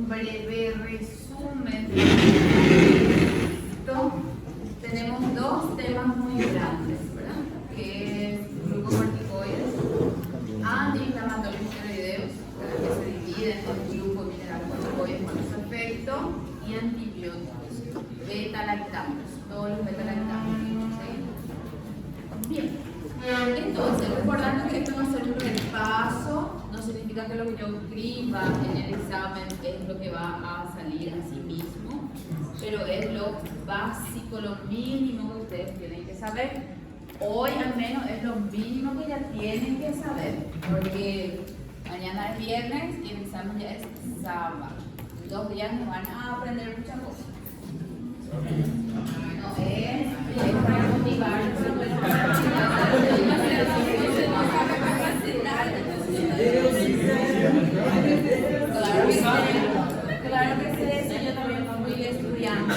breve resumen de esto, tenemos dos temas muy grandes, ¿verdad? Que es glucocorticoides, antiinflamatorios esteroideos, que se dividen en glucomineralocorticoides con su efecto, y antibióticos, beta-lactamus, todos los beta-lactamus. ¿Sí? Bien, entonces, recordando que esto va a ser un repaso, no significa que lo que yo escriba en el examen es lo que va a salir a sí mismo, pero es lo básico, lo mínimo que ustedes tienen que saber. Hoy al menos es lo mínimo que ya tienen que saber, porque mañana es viernes y el examen ya es sábado. 2 días nos van a aprender muchas cosas. No es para motivarnos, claro que sí, yo también fui estudiante.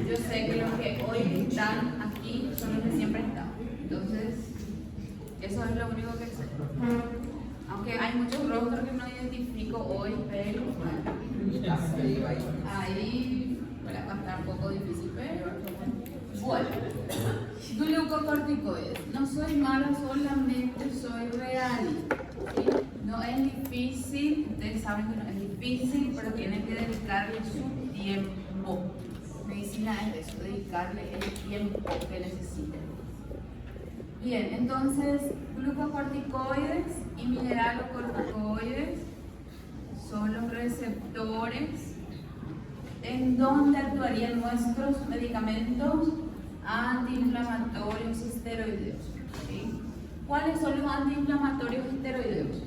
Yo sé que los que hoy están aquí son los que siempre están. Entonces, eso es lo único que sé. Aunque hay muchos rostros que no identifico hoy, pero ahí va a estar un poco difícil, pero bueno. Glucocorticoides. No soy mala, solamente soy realista. ¿Sí? No es difícil, ustedes saben que no es difícil, pero tienen que dedicarle su tiempo. Medicina es eso, dedicarle el tiempo que necesiten. Bien, entonces, glucocorticoides y mineralocorticoides son los receptores en donde actuarían nuestros medicamentos antiinflamatorios esteroideos. ¿Sí? ¿Cuáles son los antiinflamatorios esteroideos?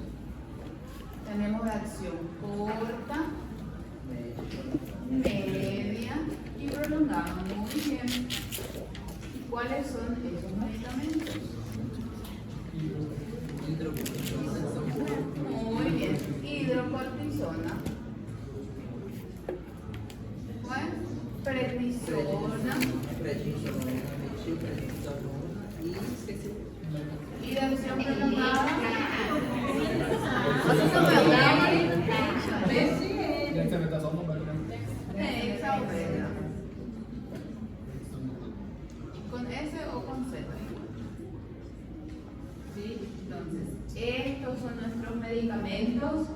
Tenemos acción corta, media y prolongada. Muy bien. ¿Cuáles son esos medicamentos? Muy bien. Hidrocortisona. ¿Cuál? Prednisona. Y de acción prolongada. ¿Con S o con Z? ¿Sí? Entonces, estos son nuestros medicamentos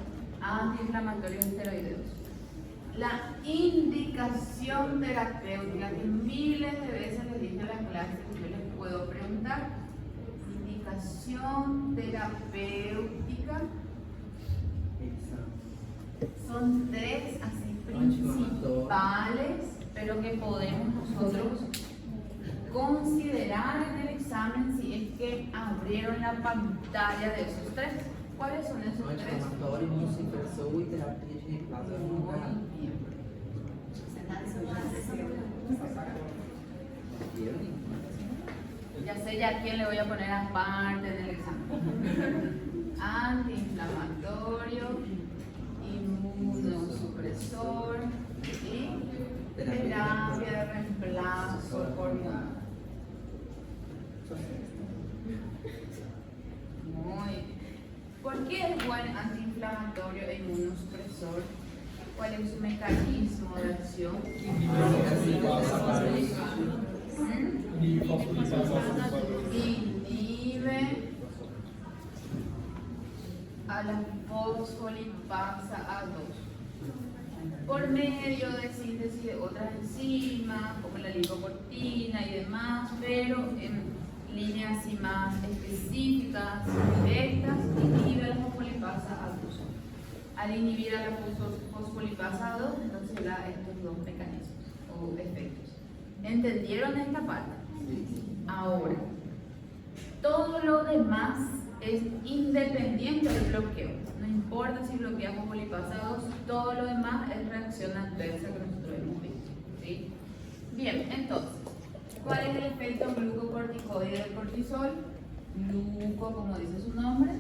antiinflamatorios esteroideos. La indicación terapéutica, que miles de veces les dije en la clase que yo les puedo preguntar. Indicación terapéutica. Son 3 así principales, pero que podemos nosotros considerar en el examen si es que abrieron la pantalla de esos 3. ¿Cuáles son esos 3? Anti-inflamatório, imunossupressor y terapia de reemplazo hormonal. Ya sé ya a quién le voy a poner aparte en el examen. Antiinflamatorio, inmunosupresor y terapia de reemplazo hormonal. Muy bien. ¿Por qué es buen antiinflamatorio e inmunosupresor? ¿Cuál es su mecanismo de acción? Inhibe a la fosfolipasa A2 por medio de síntesis de otras enzimas como la lipocortina y demás, pero en líneas así más específicas, directas, inhibe a la fosfolipasa A2. Al inhibir a la fosfolipasa A2, entonces da estos dos mecanismos o efectos. ¿Entendieron esta parte? Ahora, todo lo demás es independiente del bloqueo. No importa si bloquea fosfolipasa A2, todo lo demás es reacción adversa que nosotros hemos visto. ¿Sí? Bien, entonces, ¿cuál es el efecto glucocorticoide del cortisol? Gluco, como dice su nombre,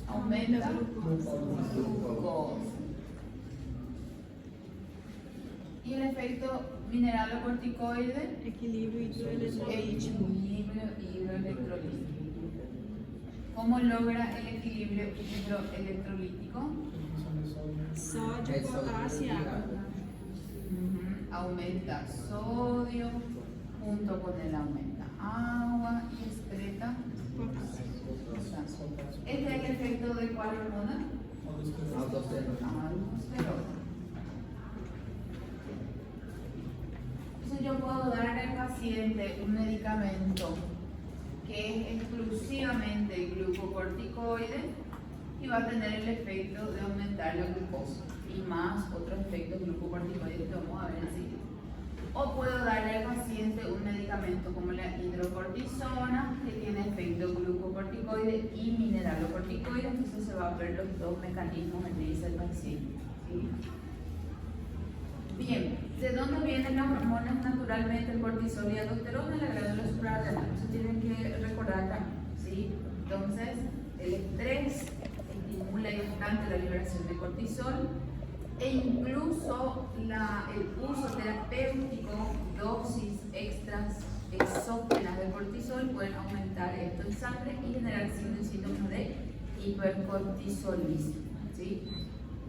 aumenta glucosa. Y el efecto Mineralocorticoide, Equilibrio hidroelectrolítico. equilibrio hidroelectrolítico. ¿Cómo logra el equilibrio hidroelectrolítico? Sodio, potasio y agua. Aumenta sodio, junto con él aumenta agua y excreta Potasio. potasio. ¿Este es el efecto de cuál hormona? Aldosterona. Entonces yo puedo darle al paciente un medicamento que es exclusivamente glucocorticoide y va a tener el efecto de aumentar la glucosa y más otros efectos glucocorticoides que vamos a ver enseguida. O puedo darle al paciente un medicamento como la hidrocortisona que tiene efecto glucocorticoide y mineralocorticoide, entonces se va a ver los dos mecanismos que dice el paciente. ¿Sí? Bien, ¿de dónde vienen las hormonas naturalmente? El cortisol y la aldosterona, la glándula suprarrenal. Eso tienen que recordar también, ¿sí? Entonces, el estrés estimula y bastante la liberación de cortisol e incluso el uso terapéutico, dosis extras exógenas de cortisol pueden aumentar esto en sangre y generar síntomas de hipercortisolismo, ¿sí?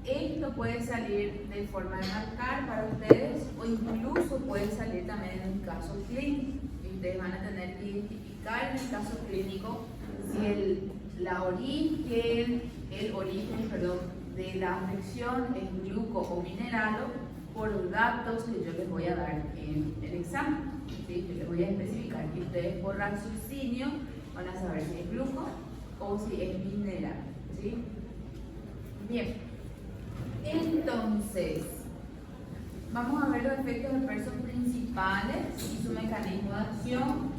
Esto puede salir de forma de marcar para ustedes o incluso puede salir también en un caso clínico. Y ustedes van a tener que identificar en el caso clínico si el origen de la afección es gluco o mineralo por datos que yo les voy a dar en el examen. ¿Sí? Yo les voy a especificar que ustedes por raciocinio van a saber si es gluco o si es mineral. ¿Sí? Bien. Entonces, vamos a ver los efectos adversos principales y su mecanismo de acción.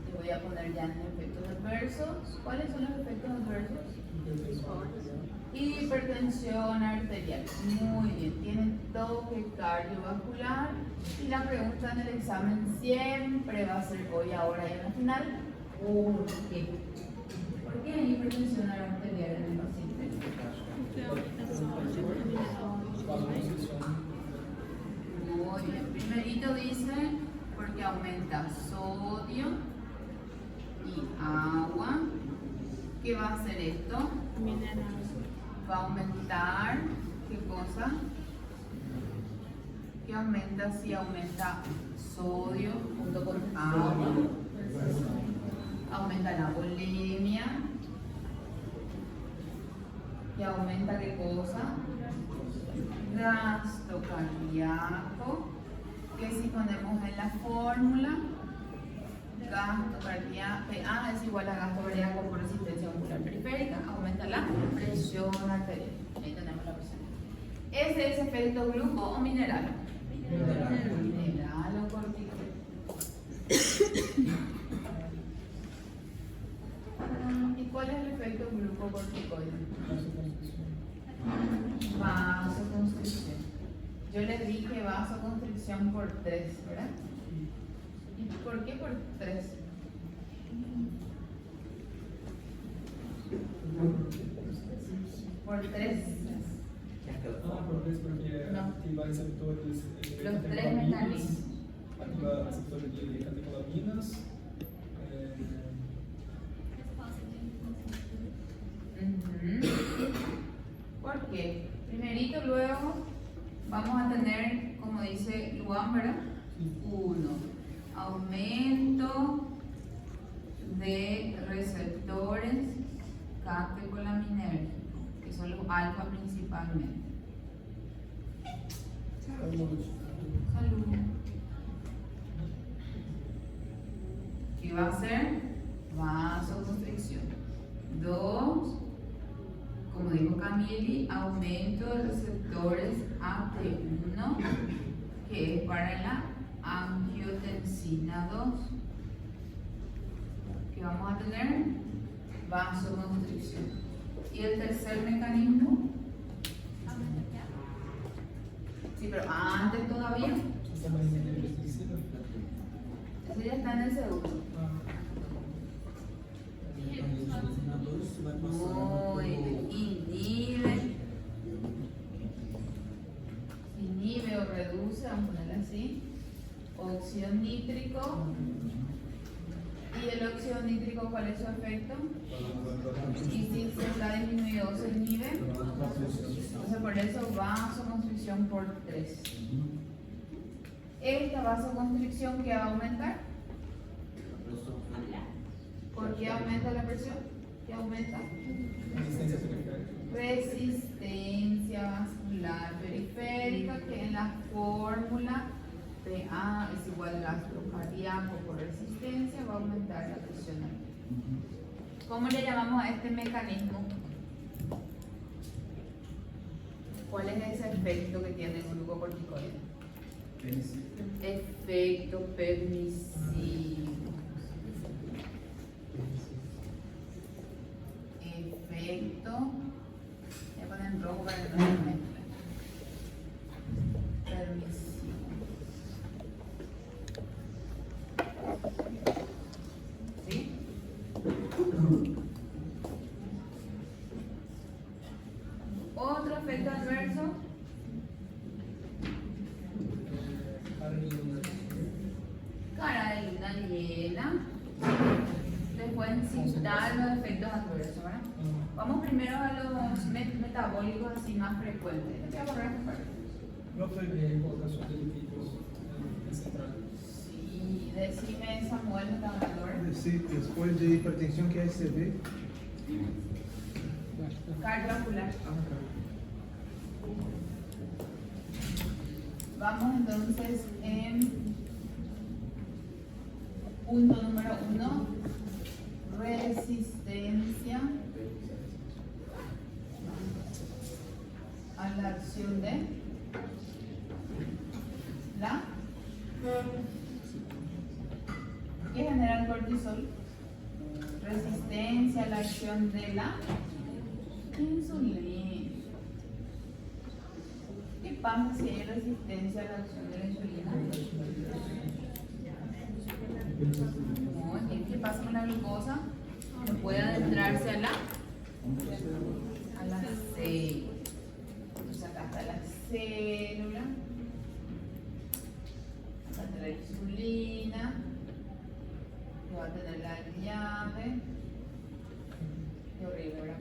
Le voy a poner ya en efectos adversos. ¿Cuáles son los efectos adversos? Hipertensión arterial. Muy bien, tienen toque cardiovascular. Y la pregunta en el examen siempre va a ser hoy, ahora y al final. ¿Por qué? ¿Por qué hay hipertensión arterial en el paciente? Muy bien, primerito dice porque aumenta sodio y agua. ¿Qué va a hacer esto? Mineral. Va a aumentar, ¿qué cosa? ¿Qué aumenta si aumenta sodio junto con agua? Aumenta la bulimia. ¿Que aumenta qué cosa? Gasto cardíaco, que si ponemos en la fórmula, gasto cardíaco, es igual a gasto cardíaco por resistencia muscular periférica, aumenta la presión arterial. Ahí tenemos la presión. ¿Ese es efecto gluco o mineral? Mineral o corticoide. ¿Y cuál es el efecto glucocorticoide? Vasoconstricción. Yo les dije vasoconstricción por 3, ¿verdad? ¿Y por qué por 3? Por 3. Porque activa receptores de Los 3 mecanismos. activa receptores de catecolaminas. ¿Por qué? Primerito, luego vamos a tener, como dice Luan, ¿verdad? 1. Aumento de receptores catecolaminérgicos, que son los alfa principalmente. Salud. ¿Qué va a hacer? Vasoconstricción. 2. Como dijo Camili, aumento de receptores AT1, que es para la angiotensina 2. ¿Qué vamos a tener? Vasoconstricción. ¿Y el tercer mecanismo? Sí, pero antes todavía. Ese ya está en el segundo. Muy bien. Inhibe o reduce óxido nítrico. ¿Y el óxido nítrico cuál es su efecto? Y si se está disminuido se inhibe, entonces por eso vasoconstricción por 3. Esta vasoconstricción, ¿qué va a aumentar? ¿Por qué aumenta la presión? ¿Qué aumenta? Resistencia periférica. Resistencia vascular periférica, que en la fórmula PA es igual a gasto cardíaco por resistencia, va a aumentar la presión arterial. ¿Cómo le llamamos a este mecanismo? ¿Cuál es ese efecto que tiene el glucocorticoide? Efecto permisivo. Efecto. Voy a poner en rojo para que no se mezcle. Permisivo. ¿Sí? Otro efecto adverso. Cara de luna llena. Les pueden citar los efectos adversos, ¿verdad? Vamos primero a los metabólicos así más frecuentes. Voy a borrar esta parte. Profe, colocación de lípidos en central. Sí, decime Samuel metabolador. Sí, después de hipertensión, que es CV. Cardiovascular. Vamos entonces en punto número 1, resistencia a la acción de la que genera el cortisol, resistencia a la acción de la insulina. ¿Qué pasa si hay resistencia a la acción de la insulina? No, ¿qué pasa con la glucosa? No puede adentrarse a la célula. Entonces acá está la célula. Acá está la insulina. Que va a tener la llave. Qué horrible, ¿verdad?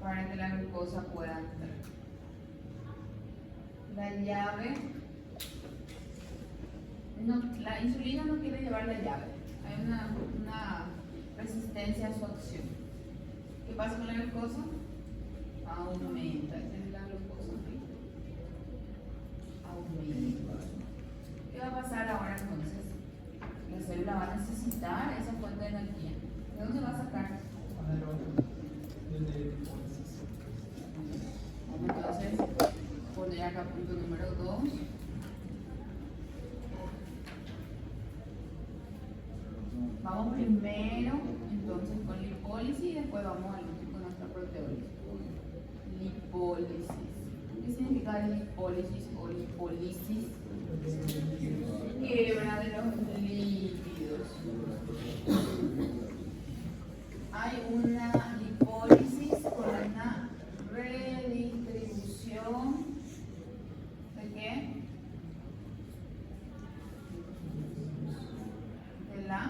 Para que la glucosa pueda entrar. La llave. No, la insulina no quiere llevar la llave. Hay una resistencia a su acción. ¿Qué pasa con la glucosa? Aumenta. Esta es la glucosa. Aumenta. ¿Qué va a pasar ahora entonces? La célula va a necesitar esa fuente de energía. ¿De dónde va a sacar? Vamos entonces a poner acá punto número 2. Vamos primero entonces con lipólisis y después vamos al último con nuestra proteólisis. Lipólisis. ¿Qué significa lipólisis o lipólisis? Quiebra de los lípidos. Hay una lipólisis con una redistribución ¿de qué? De la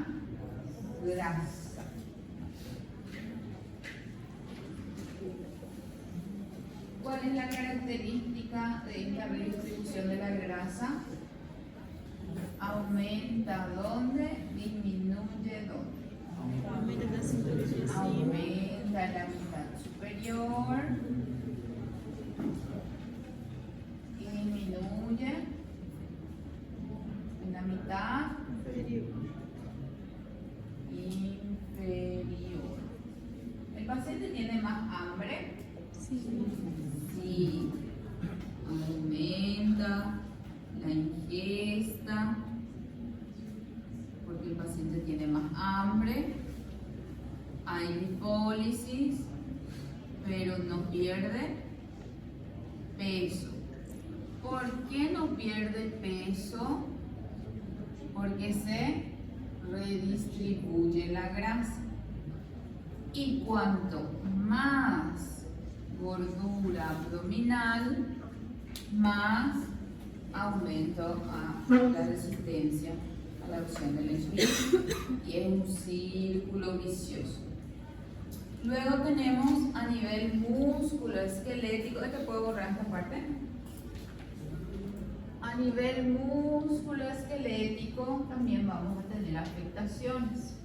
grasa. ¿Cuál es la característica de esta redistribución de la grasa? Aumenta ¿dónde? Disminuye ¿dónde? Aumenta la cintura. Aumenta la mitad superior y disminuye en la mitad inferior. ¿El paciente tiene más hambre? Sí. Sí. Aumenta la ingesta porque el paciente tiene más hambre. Hay lipólisis, pero no pierde peso. ¿Por qué no pierde peso? Porque se redistribuye la grasa. Y cuanto más gordura abdominal, más aumento a la resistencia a la acción de la insulina. Y es un círculo vicioso. Luego tenemos a nivel musculoesquelético, ¿te puedo borrar esta parte? A nivel musculoesquelético también vamos a tener afectaciones.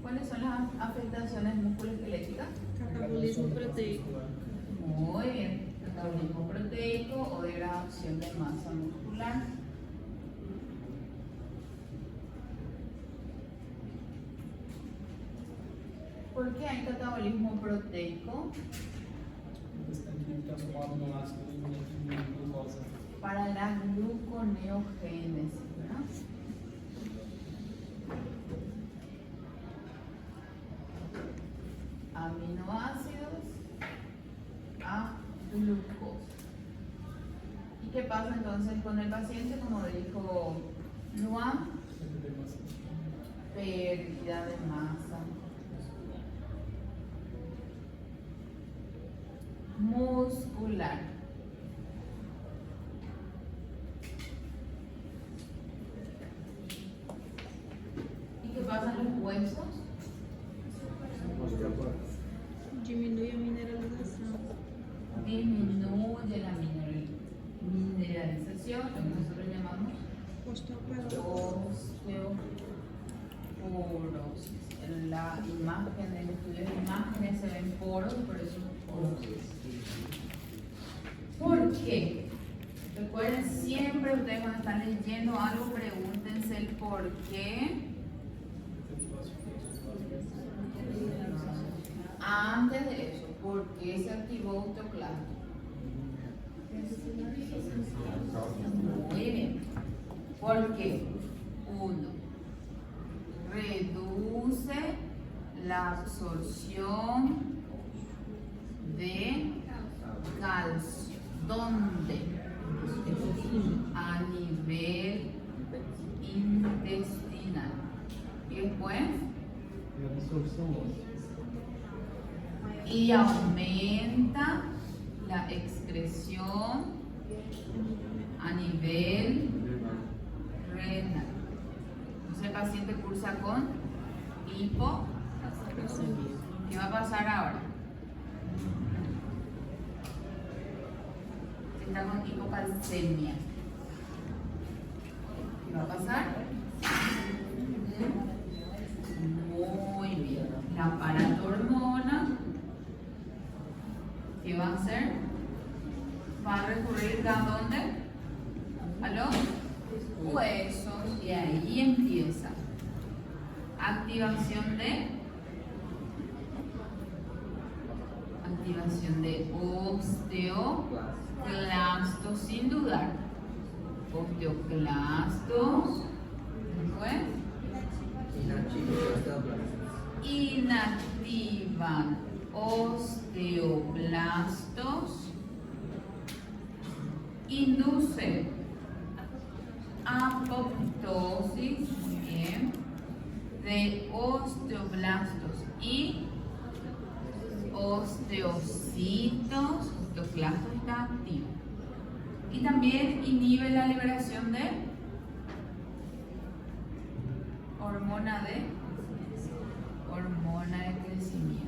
¿Cuáles son las afectaciones musculoesqueléticas? Catabolismo proteico. Muy bien, catabolismo proteico o degradación de masa muscular. ¿Por qué hay catabolismo proteico? Están transformados no ácido y glucosa. Para la gluconeogénesis, ¿verdad? Aminoácidos a glucosa. ¿Y qué pasa entonces con el paciente? Como dijo Luan, pérdida de masa muscular. ¿Y qué pasa en los huesos? Disminuye mineralización. Disminuye la mineralización, lo que nosotros llamamos osteoporosis. En la imagen, en el estudio de imágenes se ven poros, por eso porosis. ¿Por qué? Recuerden siempre, ustedes cuando están leyendo algo, pregúntense el por qué. Antes de eso, ¿por qué se activó autoclasto? Muy bien. ¿Por qué? 1. Reduce la absorción de calcio. ¿Dónde? A nivel intestinal. Y después, y aumenta la excreción a nivel renal. Entonces el paciente cursa con hipocalcemia. ¿Qué va a pasar ahora? Está con hipocalcemia. ¿Qué va a pasar? Muy bien. La paratormona, ¿qué va a hacer? Va a recurrir ¿a dónde? A los huesos, y ahí empieza activación de osteoclastos, sin dudar. Osteoclastos, después inactivan osteoblastos, induce apoptosis, muy bien, de osteoblastos y osteocitos. Osteoclastos está activo. Y también inhibe la liberación de hormona de crecimiento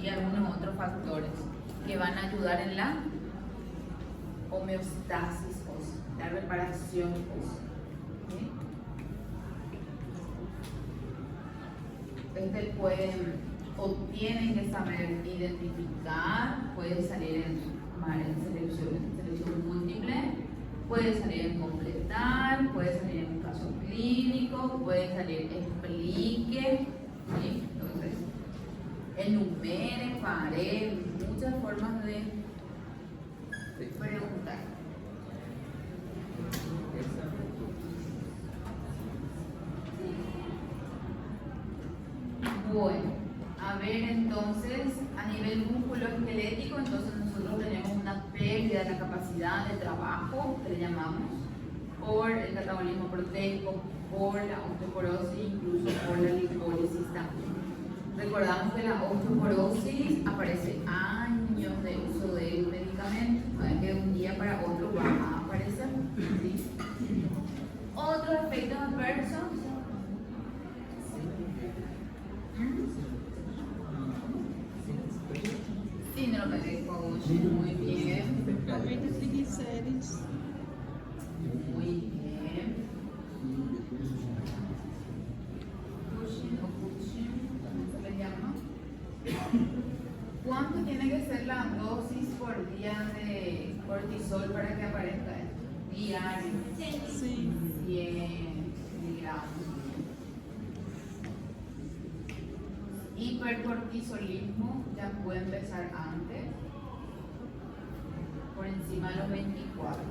y algunos otros factores que van a ayudar en la homeostasis ósea, la reparación ósea. Tienen que saber identificar, puede salir en selección múltiple, puede salir en completar, puede salir en un caso clínico, puede salir explique, ¿sí? Entonces, enumere, pare, muchas formas de preguntar. Bueno, a ver entonces, a nivel musculoesquelético, entonces nosotros tenemos una pérdida de la capacidad de trabajo, que le llamamos, por el catabolismo proteico, por la osteoporosis, incluso por la lipólisis también. Recordamos que la osteoporosis aparece años de uso de Aumenta triglicéridos. Muy bien. Cushing o Cushing, ¿cómo se le llama? ¿Cuánto tiene que ser la dosis por día de cortisol para que aparezca esto? Diario. Sí. 100 miligramos. Hipercortisolismo ya puede empezar antes, por encima de los 24.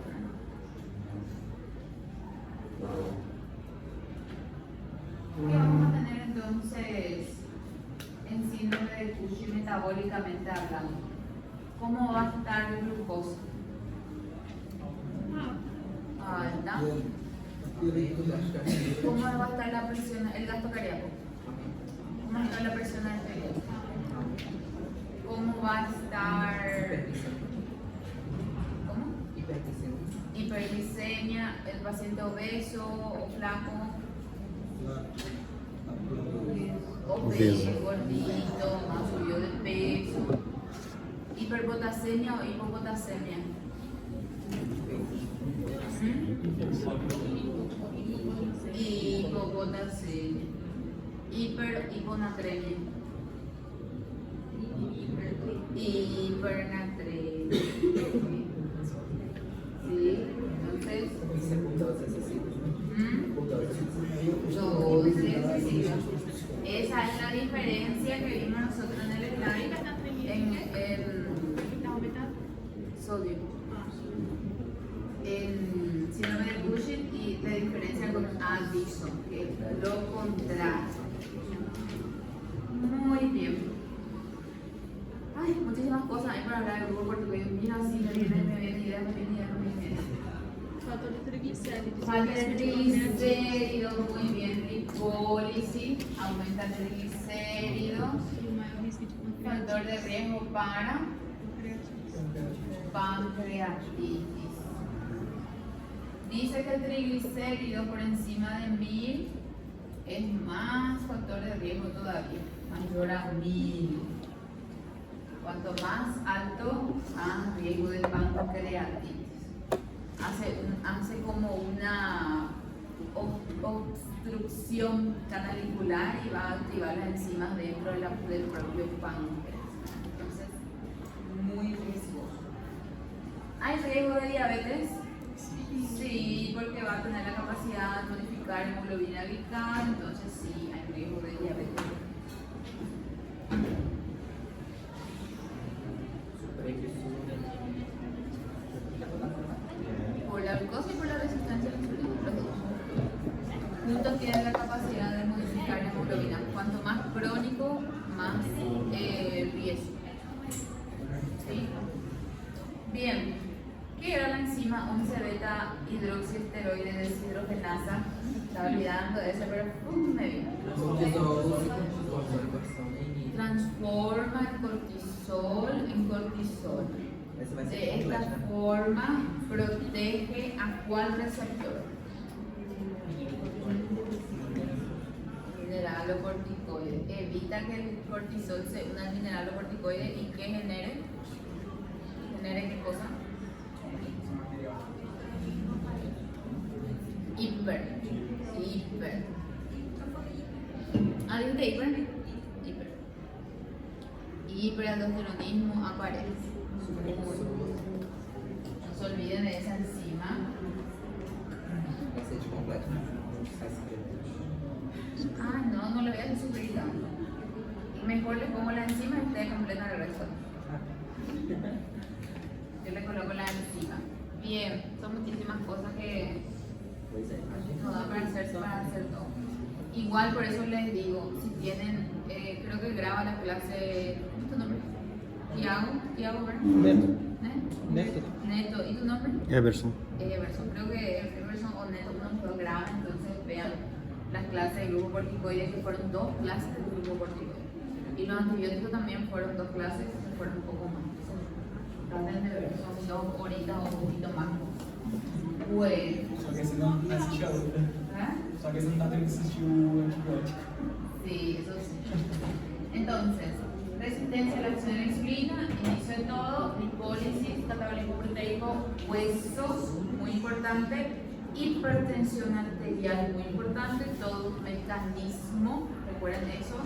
¿Qué vamos a tener entonces en síndrome de Cushing metabólicamente hablando? ¿Cómo va a estar el glucosa? Alta. ¿Cómo va a estar la presión, el gasto cardíaco? ¿Cómo va a estar la presión arterial? ¿Cómo va a estar? ¿Cómo? Hiperglicemia, el paciente obeso o flaco, obeso, gordito, más subido de peso, hiperpotasemia o hipopotasemia. Hipopotasemia, hiponatremia, hipernatremia. Sí, entonces, esa es la diferencia que vimos nosotros en el slide en el sodio, en síndrome de Cushing, y la diferencia con Addison, que es lo contrario. Muy bien. Ay, muchísimas cosas hay para hablar del grupo corticoide. Mira, sí, me viene ideas. Fator de triglicéridos. Falta de triglicéridos, muy bien. Lipólisis, aumenta el triglicérido. E o maior risco de Factor de riesgo para pancreatitis. Dice que el triglicérido por encima de 1000 es más factor de riesgo todavía, mayor a 1000. Cuanto más alto, más riesgo de pancreatitis. Hace como una obstrucción canalicular y va a activar las enzimas dentro del propio páncreas. Entonces, muy riesgoso. ¿Hay riesgo de diabetes? Sí, porque va a tener la capacidad de modificar hemoglobina glicada, entonces sí, hay riesgo de diabetes. Por la glucosa y por la resistencia a la insulina, los dos. Juntos tienen la capacidad de modificar la hemoglobina. Cuanto más crónico, más riesgo. ¿Sí? Bien. ¿Qué era la enzima 11-beta hidroxiesteroide deshidrogenasa? Estaba olvidando de ese, pero me vino. Transforma el cortisol en cortisol. De esta forma protege a cuál receptor. Mineralocorticoide. Evita que el cortisol se una al mineralocorticoide y que genere qué cosa. Hiper. ¿Alguien de hiper? Hiperaldosteronismo aparece. No se olviden de esa enzima. No le voy a hacer sufrir tanto. Mejor le pongo la enzima y usted completa el resto. Yo le coloco la enzima. Bien, son muchísimas cosas que no da para hacer todo. Igual por eso les digo, si tienen, creo que graba la clase, ¿cómo es tu nombre? Tiago, ¿verdad? Neto. ¿Y tu nombre? Everson. Creo que Everson o Neto uno los graba, entonces vean las clases del grupo corticoide, que fueron 2 clases del grupo corticoide. Y los antibióticos también fueron 2 clases, fueron un poco más. Traten de ver, son 2 horitas o un poquito más. Bueno. Só que você não assistiu a outra. Só que você não tá tendo que assistir o antibiótico. Sí, eso sí. Entonces, resistencia a la acción de la insulina, inicio de todo, lipólisis, catabolismo tengo huesos, muy importante, hipertensión arterial, muy importante, todo un mecanismo, recuerden eso.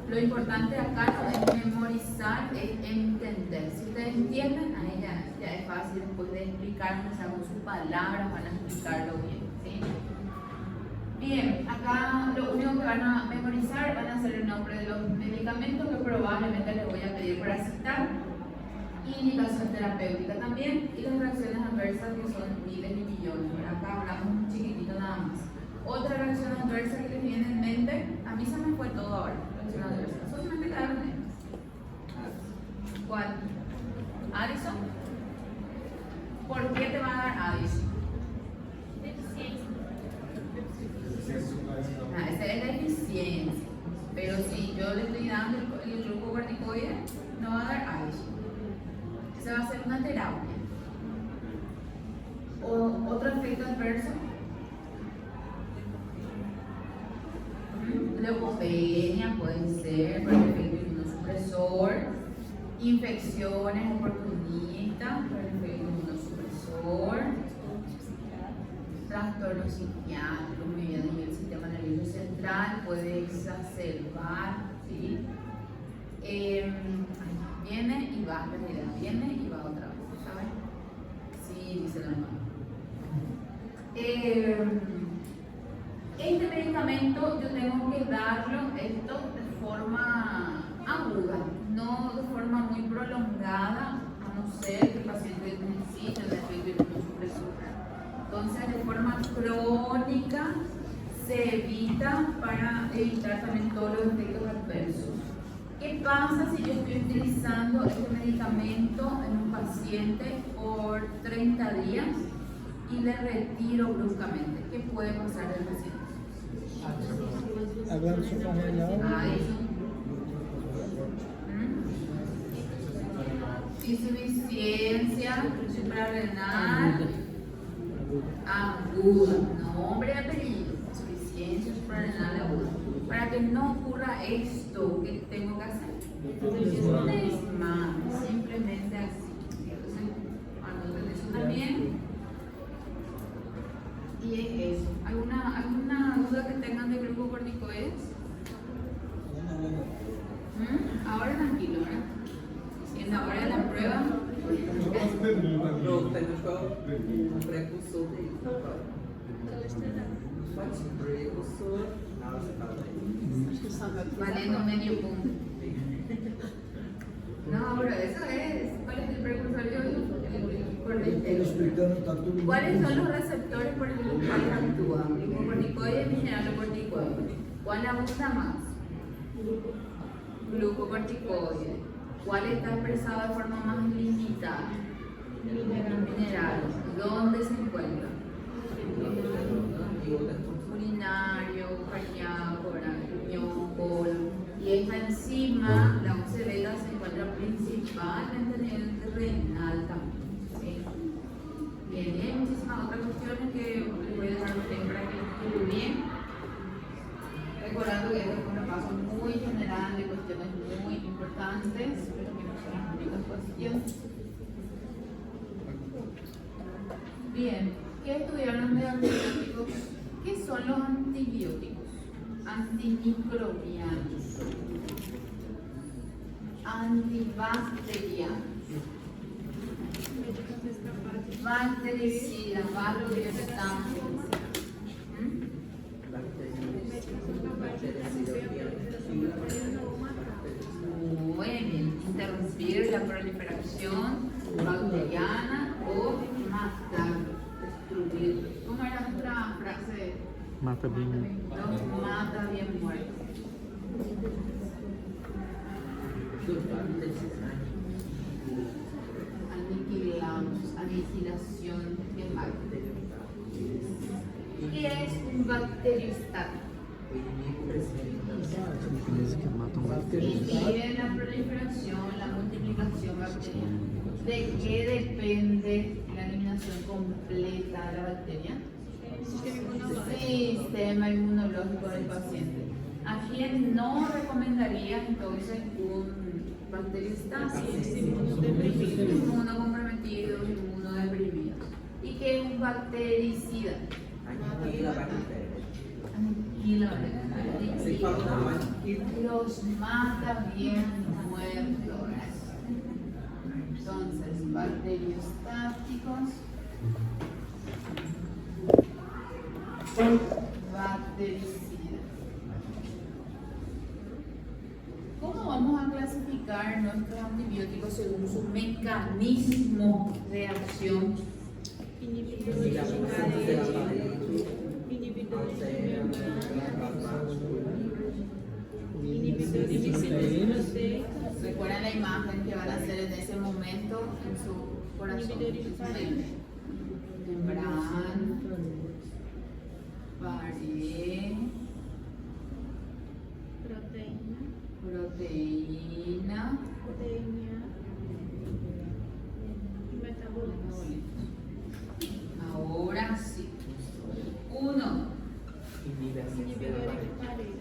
Lo importante acá no es memorizar, es entender. Si ustedes entienden, ahí ya es fácil después de explicar, o sea, con sus palabras van a explicarlo bien, ¿sí? Bien, acá lo único que van a memorizar van a ser el nombre de los medicamentos que probablemente les voy a pedir para citar, indicación terapéutica también, y las reacciones adversas que son miles y millones. Por acá hablamos un chiquitito nada más. Otra reacción adversa que les viene en mente, a mí se me fue todo ahora, reacción adversa, solamente quedaron estas. ¿Cuál? ¿Addison? ¿Por qué te va a dar Addison? Esa es la eficiencia, pero si yo le estoy dando el glucocorticoide, no va a dar Addison. Esa va a ser una terapia. Otro efecto adverso, leucopenia puede ser por el efecto inmunosupresor, infecciones oportunistas por el efecto inmunosupresor, trastornos psiquiátricos mediante el sistema nervioso central puede exacerbar, ¿sí? Viene y va, en realidad, viene y va otra vez, ¿sabes? Sí, dice la hermana. Este medicamento yo tengo que darlo esto de forma aguda, no de forma muy prolongada, a no ser que el paciente necesite un efecto inmunosupresor. Entonces, de forma crónica se evita para evitar también todos los efectos adversos. ¿Qué pasa si yo estoy utilizando este medicamento en un paciente por 30 días y le retiro bruscamente? ¿Qué puede pasar del paciente? Insuficiencia suprarrenal aguda, nombre y apellido, insuficiencia suprarrenal aguda. Para que no ocurra esto, ¿qué tengo que hacer? Un desmame, simplemente así. Entonces, anoten eso también. Y es eso. ¿Alguna duda que tengan de glucocorticoides? Ahora tranquilo, ¿verdad? En la hora de la prueba. Pronto, tenho um precursor dele. Um precursor. Valiendo medio punto. No, pero eso es. ¿Cuál es el precursor de hoy? ¿Cuáles son los receptores por los cuales actúa? Glucocorticoide, mineralocorticoide. ¿Cuál abunda más? Glucocorticoide. ¿Cuál está expresado de forma más limitada? Mineral. ¿Dónde se encuentra? Urinario, cardíaco, riñón, colon. Y esta enzima, la 11 beta, se encuentra principalmente en el renal también. ¿Sí? Bien, y hay muchísimas otras cuestiones que les voy a dejar para que estudien. Recordando que esto es un repaso muy general de cuestiones muy importantes, pero que no son las únicas cuestiones. Bien, ¿qué estudiaron de antibióticos? ¿Qué son los antibióticos? Antimicrobianos, antibacterianos, bactericidas, bacteriostantes. Muy bien, interrumpir la proliferación bacteriana o matar, destruir. ¿Cómo era nuestra frase? Mata bien. Los mata bien muertos. Aniquilamos, aniquilación de bacterias. ¿Qué es un bacteriostático? Que matam bactérias. Impide la proliferación, la multiplicación bacteriana. ¿De qué depende la eliminación completa de la bacteria? Sistema inmunológico del paciente. ¿A quién no recomendaría entonces un bacteriostático? Inmunocomprometido, inmunodeprimido. bactericida. Aniquila bactérias. Aniquila Você fala não, bacterias. aniquila. Los mata bien muertos. Entonces, bacteriostáticos. Bactericidas. ¿Cómo vamos a clasificar nuestros antibióticos según su mecanismo de acción? Inibidores de parede, inibidores de membrana, inibidores de síntese proteica, ¿Recuerdan la imagen que van a hacer en ese momento en su corazón? En su mente? Membrana, pared, proteína, proteína, DNA y metabolitos. Ahora sí. 1. Inibidores de parede,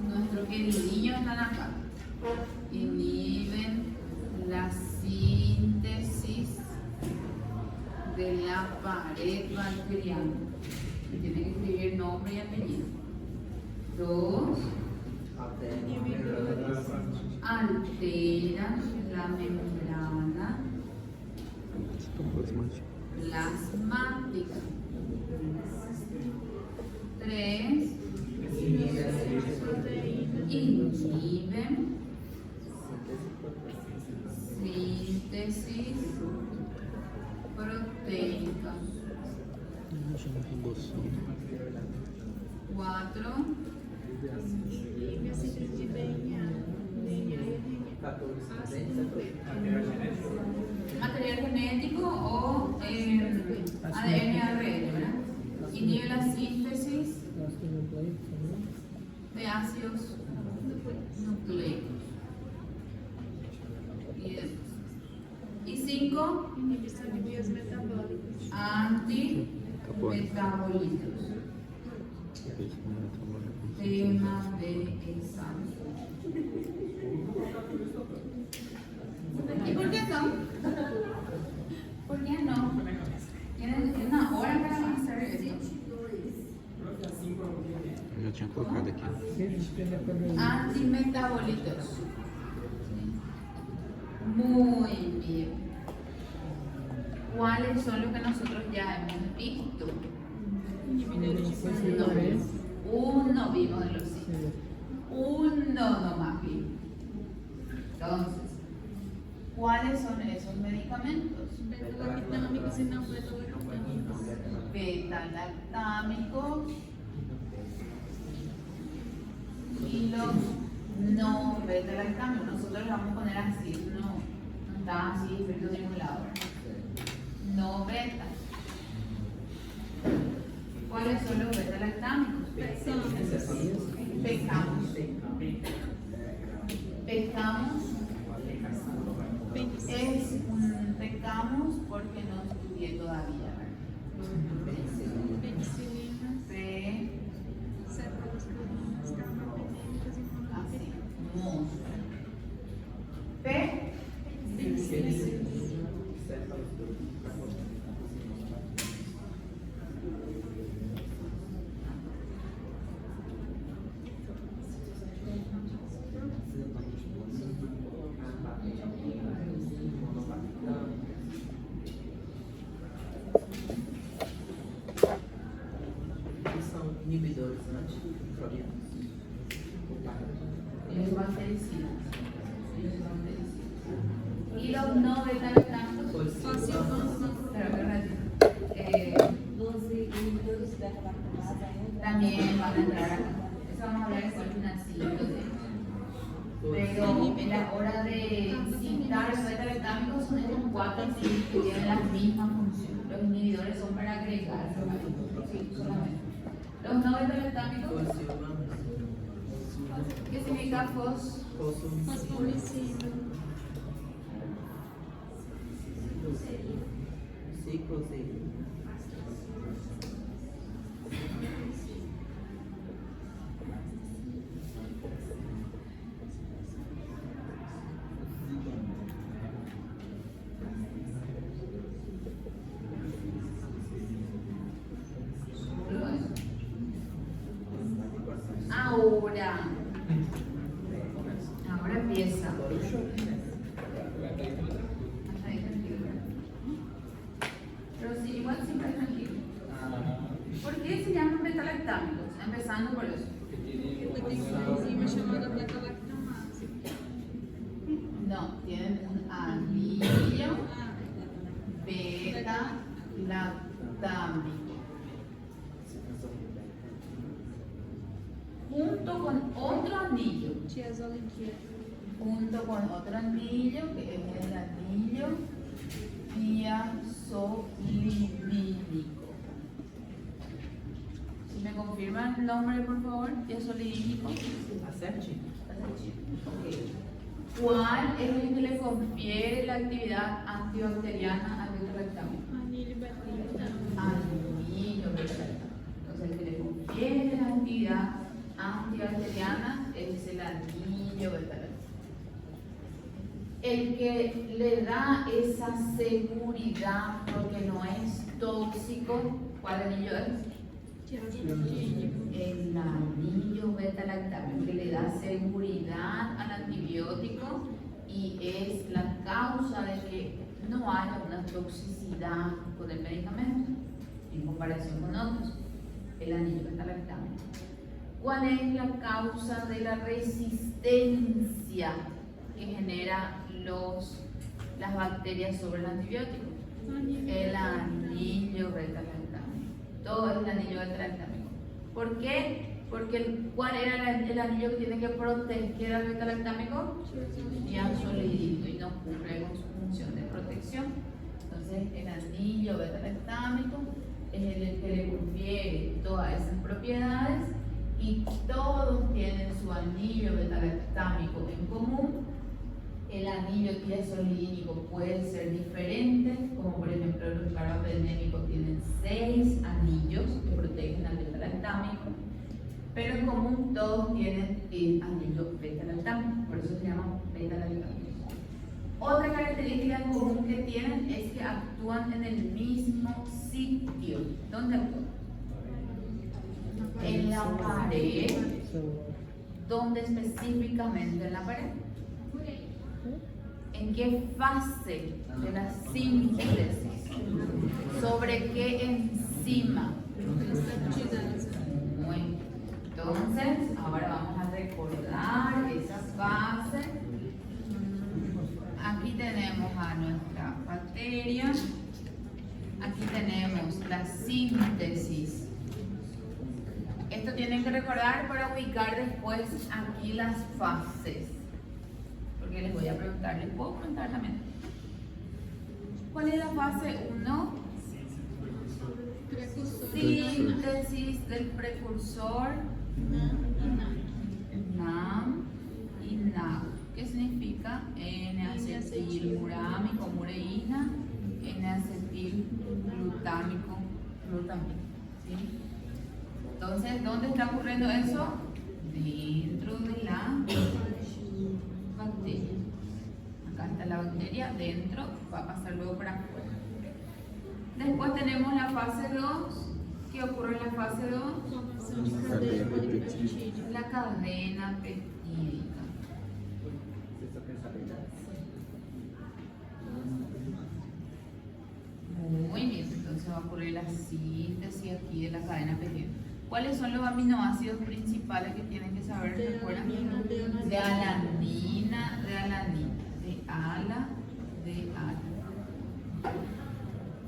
Nuestros queridillos están acá. Inhiben la síntesis de la pared bacteriana. Y tienen que escribir nombre y apellido. 2. Alteran la membrana plasmática. 3. Inhiben síntesis proteica. 4. inibem a síntese de DNA, DNA e Material genético o ADN y ARN, ¿verdad? Inhibe la síntesis de ácidos nucleicos. Y 5. inibição de vias metabólicas. Antimetabolitos. Tema de examen. ¿Y por qué no? ¿Por qué no? Tienen una hora para hacer esto. Eu já tinha colocado aqui. Antimetabolitos. Muy bien. ¿Cuáles son los que nosotros ya hemos visto? Inibidores de parede, Uno vimos de los 5. Uno nomás vimos. Entonces, ¿cuáles son esos medicamentos? beta-lactâmicos e não beta-lactâmicos. Beta-lactámicos y los no beta-lactámicos. Nosotros lo vamos a poner así, no está así escrito de ningún lado. No beta. ¿Cuáles son los beta-lactámicos? Pecamos. Pecamos es un pecamos porque no estudié todavía. Penicilina, P, cefalosporinas, carbapenémicas e así, monopenémicas. mus. P, São inibidores antimicrobianos. los bactericidas. Y los no beta-lactámicos. Pero qué ratito. También van a entrar acá. Eso vamos a hablar después al finalcito de eso. Pero en la hora de citar los beta-lactámicos son esos 4 sí que tienen la misma función. Los inhibidores son para agregar, sí, solamente. Los no beta-lactámicos, ¿qué significa fos? Fosfomicina, lactámicos, empezando por eso. Que tengo una enzima llamada beta-lactamasa. No, tienen un anillo beta-lactámico. Junto con otro anillo. Tiazolidina. Junto con otro anillo, que es el anillo tiazolidínico. Si me confirman el nombre, por favor, tiazolidínico. Acerte. Ok. ¿Cuál es el que le confiere la actividad antibacteriana al beta-lactámico? Anillo beta-lactamasa. Anillo beta-lactámico. Entonces, el que le confiere la actividad antibacteriana es el anillo beta-lactámico. El que le da esa seguridad porque no es tóxico, ¿cuál anillo es? Tiazolidina. El anillo beta-lactámico, que le da seguridad al antibiótico y es la causa de que no haya una toxicidad con el medicamento en comparación con otros, el anillo beta-lactámico. ¿Cuál es la causa de la resistencia que genera las bacterias sobre el antibiótico? El anillo beta-lactámico. Todo es el anillo beta-lactámico. ¿Por qué? Porque ¿cuál era el anillo que tiene que proteger al beta-lactámico? Tiazolidínico, y no cumple con su función de protección. Entonces, el anillo beta-lactámico es el que le confiere todas esas propiedades y todos tienen su anillo beta-lactámico en común. El anillo tiazolidínico puede ser diferente, como por ejemplo los carbapenémicos tienen 6 anillos que protegen al beta-lactámico, pero en común todos tienen el anillo beta-lactámico, por eso se llama beta-lactámico. Otra característica en común que tienen es que actúan en el mismo sitio. ¿Dónde actúan? En la pared. ¿Dónde específicamente en la pared? ¿En qué fase de la síntesis? ¿Sobre qué enzima? Muy bien. Entonces, ahora vamos a recordar esa fase. Aquí tenemos a nuestra bacteria. Aquí tenemos la síntesis. Esto tienen que recordar para ubicar después aquí las fases. Porque les voy a preguntar, les puedo preguntar también. ¿Cuál es la fase 1? Síntesis del precursor NAM y NAC. ¿Qué significa? N-acetilmurámico, mureína, N-acetilglutámico, glutamina. ¿Sí? Entonces, ¿dónde está ocurriendo eso? Dentro de la bacteria. Acá está la bacteria dentro, va a pasar luego para afuera. Después tenemos la fase 2. ¿Qué ocurre en la fase 2? La cadena peptídica. Muy bien, entonces va a ocurrir la síntesis aquí de la cadena peptídica. ¿Cuáles son los aminoácidos principales que tienen que saber? ¿Recuerdan? De alanina, de ala.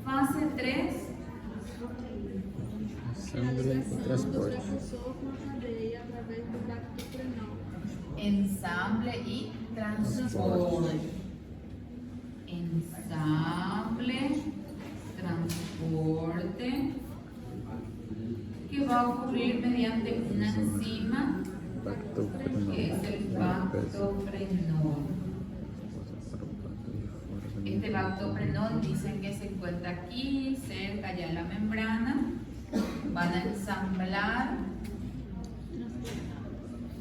Fase 3. Transporte. Ensamble y transporte. Ensamble, transporte, que va a ocurrir mediante una enzima que es el bactoprenol. Este bactoprenol dicen que se encuentra aquí, cerca ya de la membrana. Van a ensamblar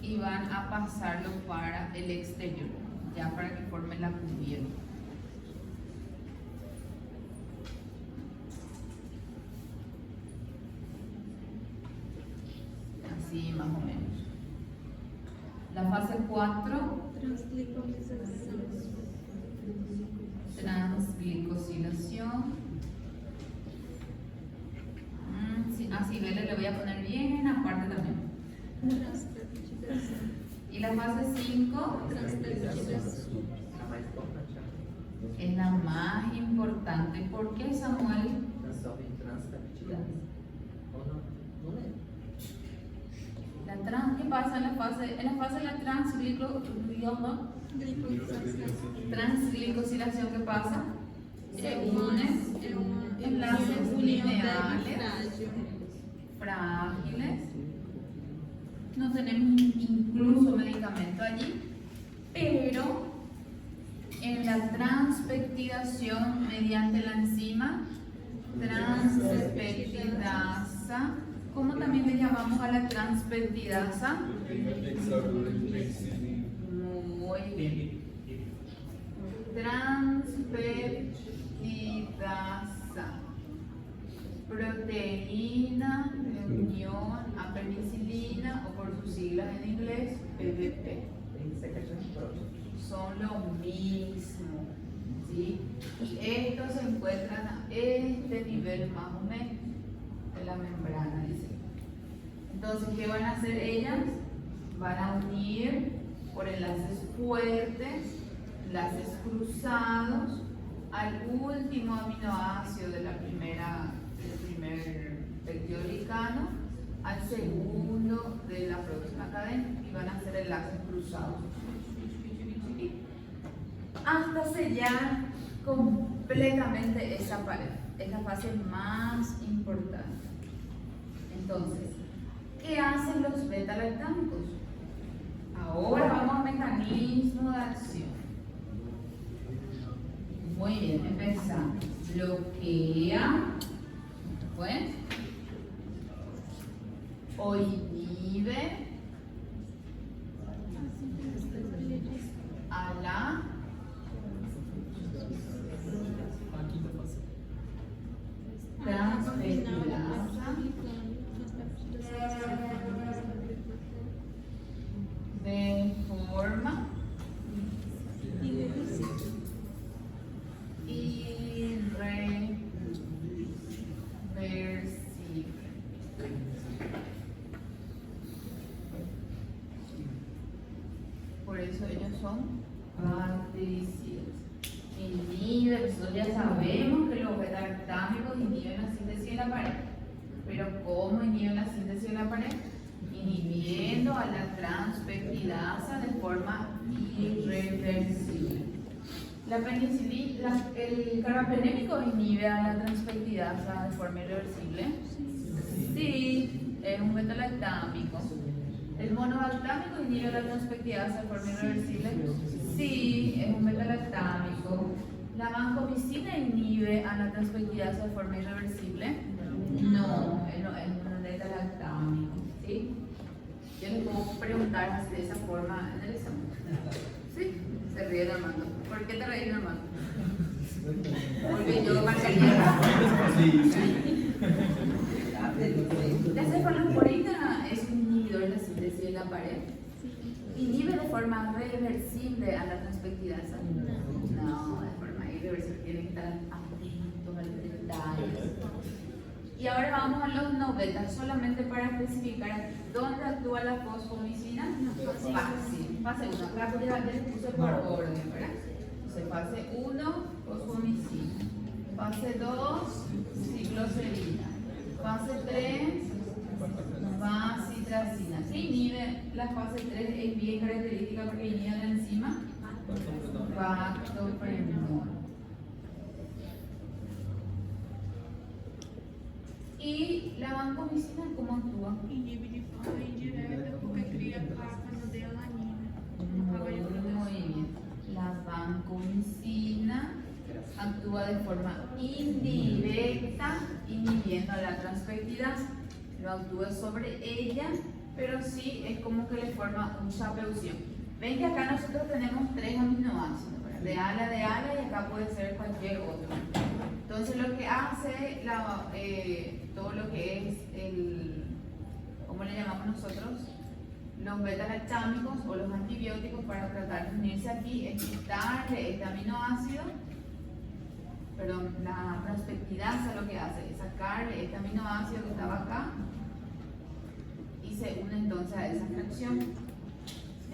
y van a pasarlo para el exterior, ya para que forme la cubierta. Así más o menos. La fase 4, transglicosilación. Sí, así, le voy a poner bien. bien aparte también. Y la fase 5 A mais importante, es la más importante. ¿Por qué, Samuel? resolve transpeptidase. Ou não? Não lembro. ¿Qué pasa en la fase de la transglicosilación? ¿Qué pasa? Se unen enlaces lineales frágiles. No tenemos incluso medicamento allí, pero en la transpeptidación mediante la enzima transpeptidasa, ¿cómo también le llamamos a la transpeptidasa? Muy bien. Transpeptidasa, proteína de unión a penicilina, o por sus siglas en inglés, PPP. Son lo mismo, ¿sí? Y estos se encuentran a este nivel más o menos de la membrana, dice. Entonces, ¿qué van a hacer ellas? Van a unir por enlaces fuertes, enlaces cruzados, al último aminoácido del primer peptidoglicano, al segundo de la próxima cadena, y van a hacer enlaces cruzados hasta sellar completamente esa pared. Es la fase más importante. Entonces, ¿qué hacen los beta-lactámicos? Ahora vamos al mecanismo de acción. Muy bien, empezamos. Bloquea, pues, o inhibe a la transpeptidasa de forma irreversible. Por eso ellos son bactericidas. Inhiben, nosotros ya sabemos que los beta-lactámicos inhiben la síntesis de la pared. Pero ¿cómo inhiben la síntesis de la pared? Inhibiendo a la transpeptidasa de forma irreversible. La penicilina, el carbapenémico inhibe a la transpeptidasa de forma irreversible. Sí, es un beta-lactámico. ¿El monogaltámico inhibe a la transpeptidasa de forma irreversible? Sí, es un beta-lactámico. ¿La vancomicina inhibe a la transpeptidasa de forma irreversible? No, es un beta-lactámico. ¿Sí? Yo les puedo preguntar de esa forma en el examen. ¿Sí? Se ríe Armando. ¿Por qué te reís, Armando? Porque yo marcaría. La cefalosporina es un inhibidor de la síntesis de la pared. ¿Inhibe de forma reversible a la transpeptidasa? No, de forma irreversible. Tienen que estar atentos al detalle. Y ahora vamos a los no beta, solamente para especificar dónde actúa la fosfomicina. Fácil. Fase 1. Acá ya les puse por orden, ¿verdad? Entonces, fase 1, fosfomicina. Fase 2, cicloserina. Fase 3, vacitracina. ¿Qué inhibe la fase 3? Es bien característica porque inhibe la enzima lactoprenol. Y la vancomicina, ¿cómo actúa? Inhibe de forma indireta porque cria carbonodelanina. Muy bien. La vancomicina actúa de forma indirecta, inhibiendo a la transpeptidasa. No actúa sobre ella, pero sí es como que le forma un chapeución. Ven que acá nosotros tenemos 3 aminoácidos, ¿verdad? De ala, y acá puede ser cualquier otro. Entonces lo que hace todo lo que es ¿cómo le llamamos nosotros? Los beta-lactámicos o los antibióticos para tratar de unirse aquí es quitarle este aminoácido, perdón, la transpeptidasa lo que hace es sacarle este aminoácido que estaba acá y se une entonces a esa fracción.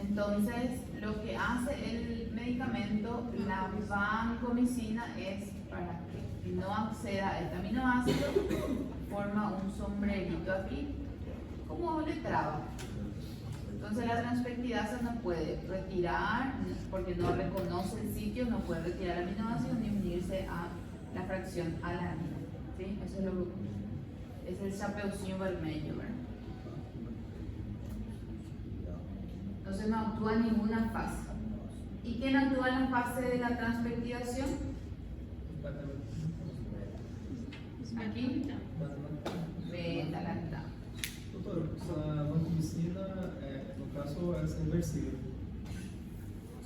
Entonces, lo que hace el medicamento, la vancomicina, es para que no acceda a este aminoácido, forma un sombrerito aquí, como le traba. Entonces la transpeptidasa no puede retirar, porque no reconoce el sitio, no puede retirar el aminoácido ni unirse a la fracción alanina. ¿Sí? Eso es lo que es el chapeucinho vermelho, ¿verdad? Entonces no actúa en ninguna fase. ¿Y quién actúa en la fase de la transpeptidación? Aquí, beta-lactamo. Doutor, essa vancomicina, no caso, ela é reversível.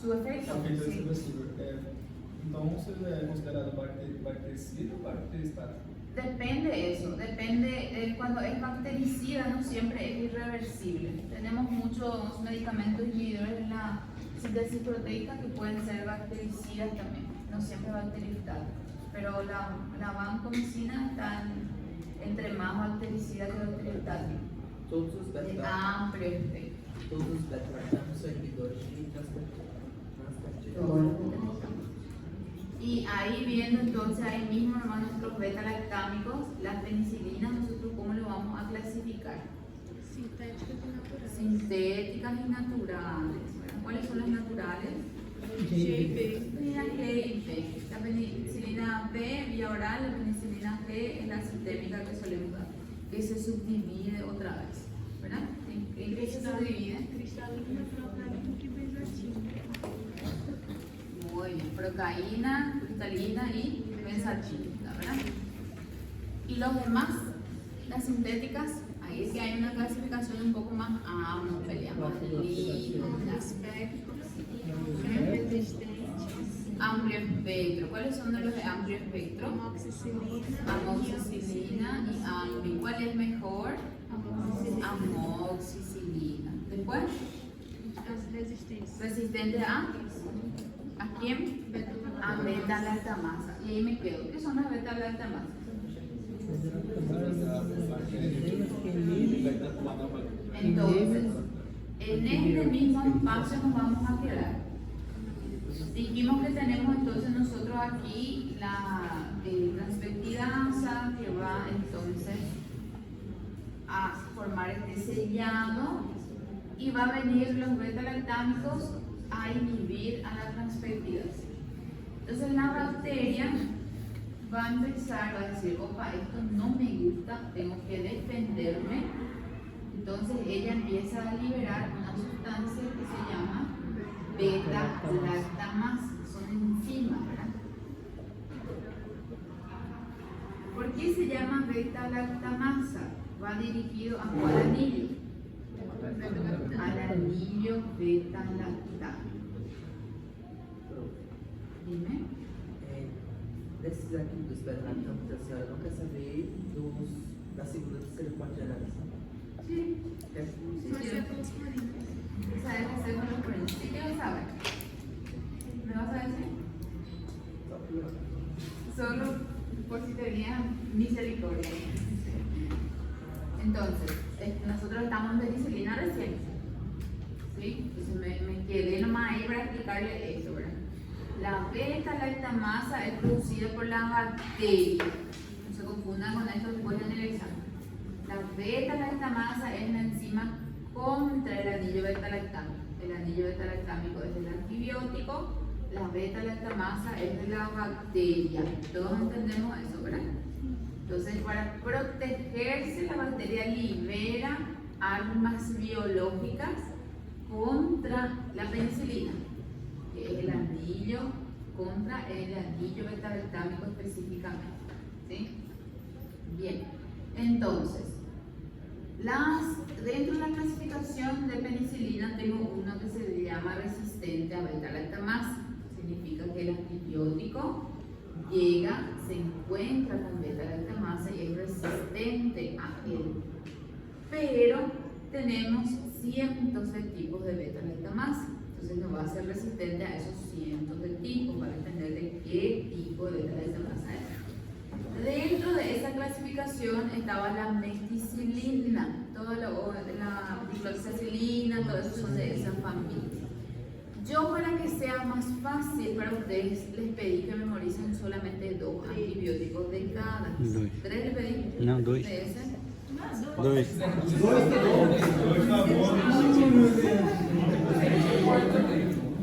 Su efecto, O efeito é sí. reversível. Então, você é considerado bactericida ou bacteristático? Depende eso, depende, cuando es bactericida no siempre es irreversible. Tenemos muchos medicamentos inhibidores en la síntesis proteica que pueden ser bactericidas también, no siempre bacteristáticos. Pero la vancomicina está entre más bactericida que bacteristática. Todos os De beta, amplio efecto. todos os beta-lactamos são inibidores de transpeptidase. Y ahí viendo entonces, ahí mismo hermanos, nuestros beta-lactámicos, las penicilinas, nosotros cómo lo vamos a clasificar. Sintéticas e naturais. Sintéticas y naturales. ¿Verdad? ¿Cuáles son las naturales? Penicilina G y B. La penicilina B, vía oral, la penicilina G es la sistémica que solemos dar, que se subdivide otra vez. ¿Verdad? ¿En qué se subdivide? Cristalina, procaína e benzatina. Muy bien, procaína, cristalina y benzatina, ¿verdad? Y los demás, las sintéticas, ahí sí hay una clasificación un poco más amplia, más linda. Espectros, resistentes, Amplio espectro. ¿Cuáles son de los de amplio espectro? amoxicilina, Amoxicilina y ambi. ¿Cuál es mejor? amoxicilina. Amoxicilina. Después, As resistências. resistente ¿a quién? A beta-lactamasa. Y ahí me quedo. ¿Qué son las beta-lactamasas? Entonces, en este mismo espacio nos vamos a quedar. Dijimos que tenemos entonces nosotros aquí la transpeptidasa que va entonces a formar este sellado y va a venir los beta-lactámicos a inhibir a la transpeptidasa. Entonces la bacteria va a empezar a decir, opa, esto no me gusta, tengo que defenderme. Entonces ella empieza a liberar una sustancia que se llama beta-lactamasa, son enzimas, ¿verdad? ¿Por qué se llama beta-lactamasa? Va dirigido a cuál anillo? Al anillo beta-lactámico. Dime. Desses aqui dos beta-lactamos, a senhora não quer saber da segunda e terceira quarta geração? Sí. Quer? Mas é transparente. ¿Sabes hacer con los forenses? Sí, quiero saber. ¿Me vas a decir? Solo por si tenía misericordia. Entonces, nosotros estamos en penicilina recién. ¿Sí? Entonces me quedé nomás ahí para explicarle eso, ¿verdad? La beta-lactamasa es producida por la bacteria. No se confundan con esto después en el examen. La beta-lactamasa es una enzima contra el anillo beta-lactámico. El anillo beta-lactámico es el antibiótico, la beta-lactamasa es de la bacteria. Todos entendemos eso, ¿verdad? Entonces, para protegerse, la bacteria libera armas biológicas contra la penicilina, que es el anillo, contra el anillo beta-lactámico específicamente. ¿Sí? Bien, entonces, dentro de la clasificación de penicilina tengo uno que se llama resistente a beta-lactamasa. Significa que el antibiótico llega, se encuentra con beta-lactamasa y es resistente a él. Pero tenemos cientos de tipos de beta-lactamasa. Entonces no va a ser resistente a esos cientos de tipos para entender de qué tipo de beta-lactamasa es. Dentro de esa clasificación estaba la meticilina, toda la dicloxacilina, todo eso son de esa familia. Yo, para que sea más fácil para ustedes, les pedí que memoricen solamente 2 antibióticos de cada. Dois. 3 les pedí. No, 2. De ese. 2.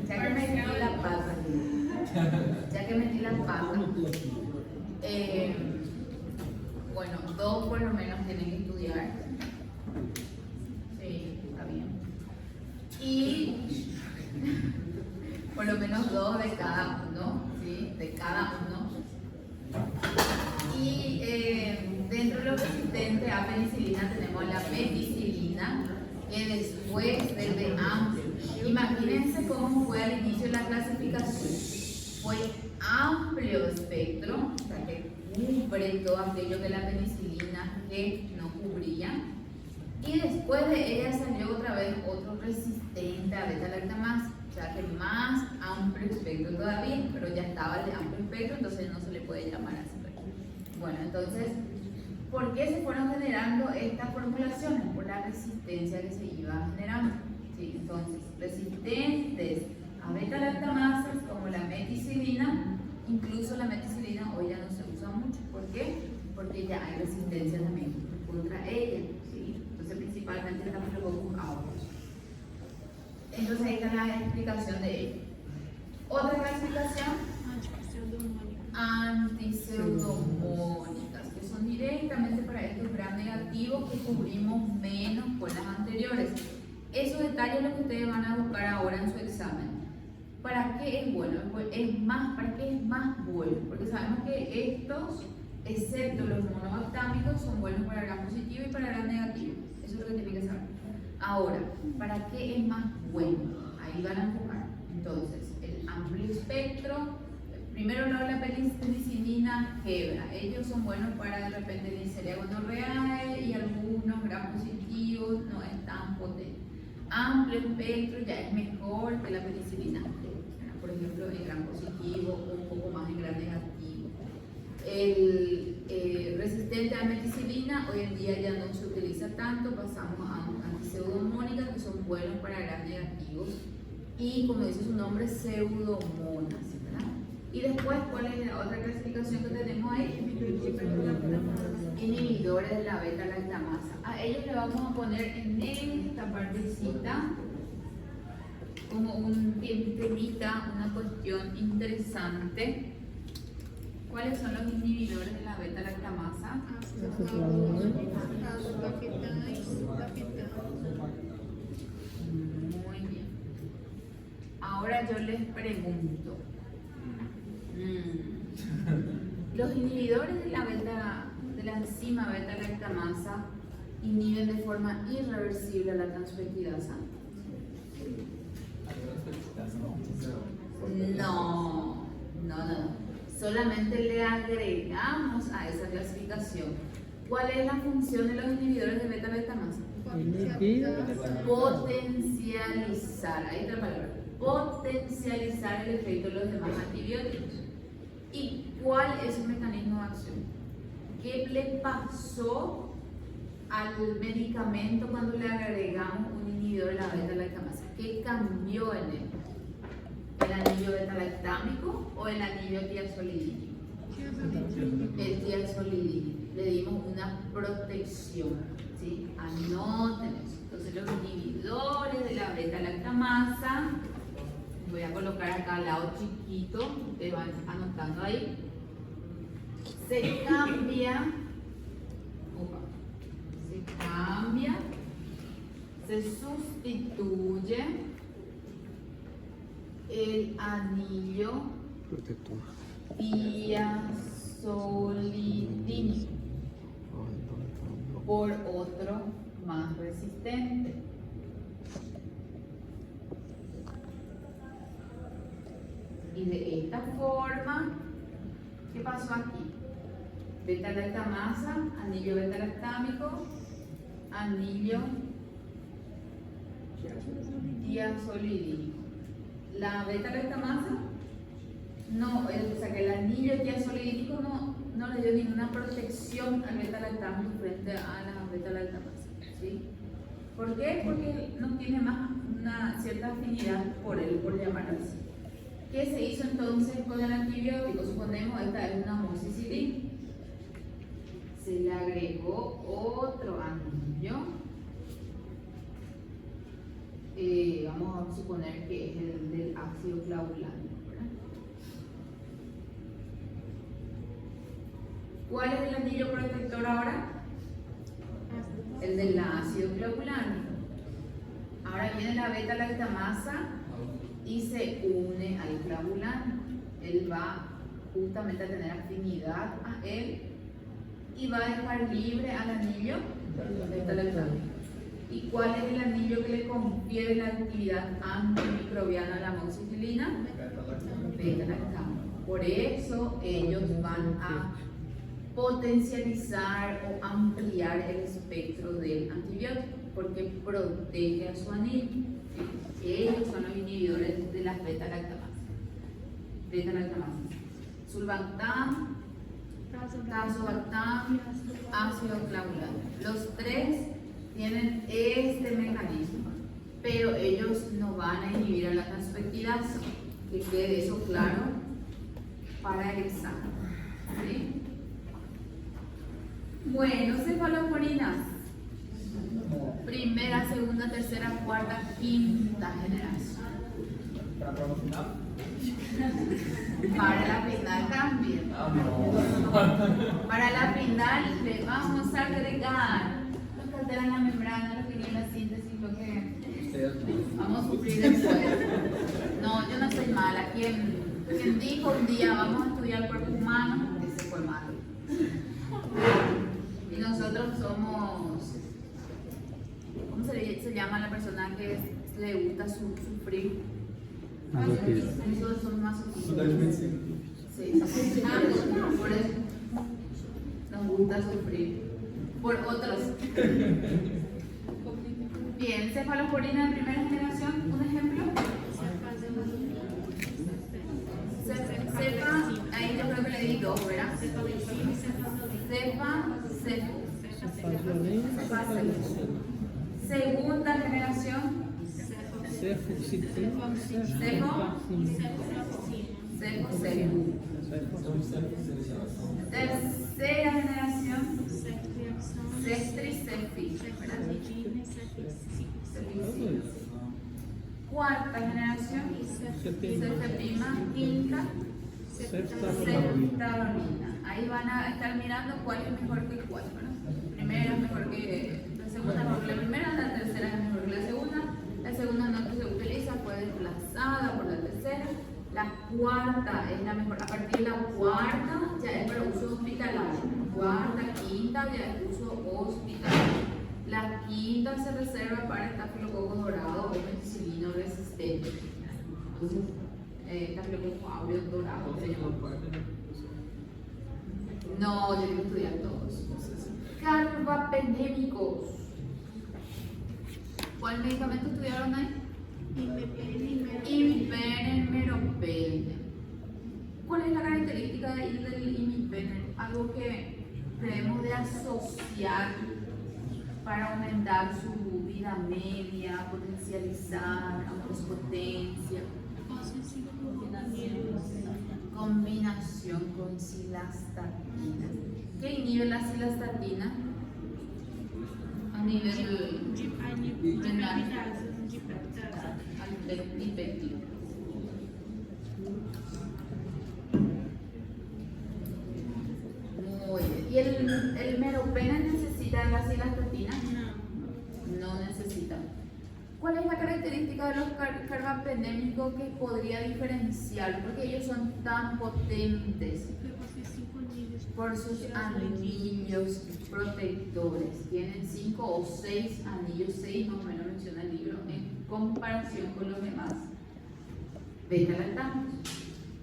Ya que metí la pata. Ya que metí la pata. Bueno, 2 por lo menos tienen que estudiar. Sí, está bien. Y por lo menos 2 de cada uno, ¿sí? De cada uno. Y dentro de lo resistente a penicilina tenemos la meticilina, que después del de amplio. Imagínense cómo fue al inicio de la clasificación. Fue amplio espectro, o sea que cubre todo aquello que la penicilina que no cubría. Y después de ella salió otra vez otro resistente a beta-lactamasa, o sea que más amplio espectro todavía, pero ya estaba el de amplio espectro, entonces no se le puede llamar así. Bueno, entonces, ¿por qué se fueron generando estas formulaciones? Por la resistencia que se iba generando. ¿Sí? Entonces, resistentes a beta-lactamasas como la meticilina, incluso la meticilina hoy ya no se usa mucho. ¿Por qué? Porque ya hay resistencia también contra ella. ¿Sí? Entonces, principalmente estamos preocupados. Entonces, ahí está la explicación de ello. Otra clasificación, antipseudomónicas, que son directamente para estos gram negativos que cubrimos menos con las anteriores. Esos detalles son los que ustedes van a buscar ahora en su examen. ¿Para qué es bueno? ¿Para qué es más bueno? Porque sabemos que estos, excepto los monobactámicos, son buenos para gram positivo y para gram negativo. Eso es lo que tienen que saber. Ahora, ¿para qué es más bueno? Ahí van a enfocar. Entonces, el amplio espectro. Primero la penicilina hebra. Ellos son buenos para de repente Neisseria gonorrhoeae y algunos gram positivos, no es tan potente. Amplio espectro ya es mejor que la penicilina hebra. Por ejemplo, en gram positivo o un poco más en gram negativo. El resistente a meticilina hoy en día ya no se utiliza tanto, pasamos a antipseudomónicas que son buenos para gram negativos y, como dice su nombre, pseudomonas. Y después, ¿cuál es la otra clasificación que tenemos ahí? Inhibidores de la beta-lactamasa. A ellos le vamos a poner en esta partecita como un temita, una cuestión interesante. ¿Cuáles son los inhibidores de la beta-lactamasa? Muy bien. Ahora yo les pregunto. Los inhibidores de la enzima beta-lactamasa inhiben de forma irreversible la transferidasa. No. Solamente le agregamos a esa clasificación. ¿Cuál es la función de los inhibidores de beta-lactamasa? Potencializar, ahí está la palabra. Potencializar el efecto de los demás antibióticos. ¿Y cuál es su mecanismo de acción? ¿Qué le pasó al medicamento cuando le agregamos un inhibidor de la beta-lactamasa? ¿Qué cambió en él? ¿El anillo beta-lactámico o el anillo tiazolidínico? El tiazolidínico. Le dimos una protección. ¿Sí? Anoten eso. Entonces, los inhibidores de la beta-lactamasa, voy a colocar acá al lado chiquito, ustedes van anotando ahí. Se cambia, se sustituye el anillo Protector. tiazolidínico por otro más resistente. Y de esta forma, ¿qué pasó aquí? Beta-lactamasa, anillo beta-lactámico, anillo tiazolidínico. La beta-lactamasa, no, o sea que el anillo tiazolidínico no le dio ninguna protección al beta-lactam frente a la beta-lactamasa, ¿sí? ¿Por qué? Porque no tiene más una cierta afinidad por él, por llamarlo así. ¿Qué se hizo entonces con el antibiótico? Suponemos esta es una amoxicilina. Se le agregó otro anillo. Vamos a suponer que es el del ácido clavulánico, ¿verdad? ¿Cuál es el anillo protector ahora? El del ácido clavulánico. Ahora viene la beta-lactamasa y se une al clavulánico. Él va justamente a tener afinidad a él y va a dejar libre al anillo beta-lactámico. ¿Y cuál es el anillo que le confiere la actividad antimicrobiana a la amoxicilina? Beta-lactam. Por eso ellos van a potencializar o ampliar el espectro del antibiótico, porque protege a su anillo. Ellos son los inhibidores de las beta-lactamasas. Sulbactam, tazobactam, ácido clavulánico. Los tres tienen este mecanismo, pero ellos no van a inhibir a la transfectidasa. Que quede eso claro para el examen. ¿Sí? Bueno, cefaloporinas. Primera, segunda, tercera, cuarta, quinta generación. Para la prueba final. Para la final también. Para la final le vamos a agregar lo que alteran la membrana, lo que viene la síntesis, lo que vamos a sufrir después. No, yo no soy mala. Quien dijo un día vamos a estudiar el cuerpo humano, ese fue malo. Y nosotros somos, ¿cómo se llama la persona que le gusta sufrir? Nosotros somos masoquistas. Sí, somos por eso nos gusta sufrir por otros. Bien, cefalosporina de primera generación, un ejemplo. Cefa, ahí yo creo que le di dos, ¿verdad? Cefa, segunda generación. Tercera generación. Cestricefi. Cuarta generación. Cefepima. Quinta. Ceftaronina. Ahí van a estar mirando cuál es mejor que cuál, ¿verdad? Primera es mejor que la segunda, mejor que la primera, la tercera es mejor que la segunda. La segunda no se utiliza, fue desplazada por la tercera. La cuarta es la mejor. A partir de la cuarta ya es para uso hospitalario. Cuarta, quinta ya es uso hospitalario. La quinta se reserva para estafilococos dorados o penicilino resistente. Entonces, estafilococos áureos dorados se llama. No, yo quiero estudiar todos. Carbapenémicos. ¿Cuál medicamento estudiaron ahí? Imipenem, meropenem. ¿Cuál es la característica del imipenem? Algo que debemos de asociar para aumentar su vida media, potencializar, potencia. Combinación con cilastatina. ¿Qué inhibe la cilastatina? A nivel renal. Al dipéptido. Muy bien. ¿Y el meropenem necesita de la cilastatina? No necesita. ¿Cuál es la característica de los carbapenémicos que podría diferenciar? Porque ellos son tan potentes por sus anillos protectores. Tienen 5 o 6 anillos, 6 más o menos menciona el libro, en comparación con los demás beta-lactanos.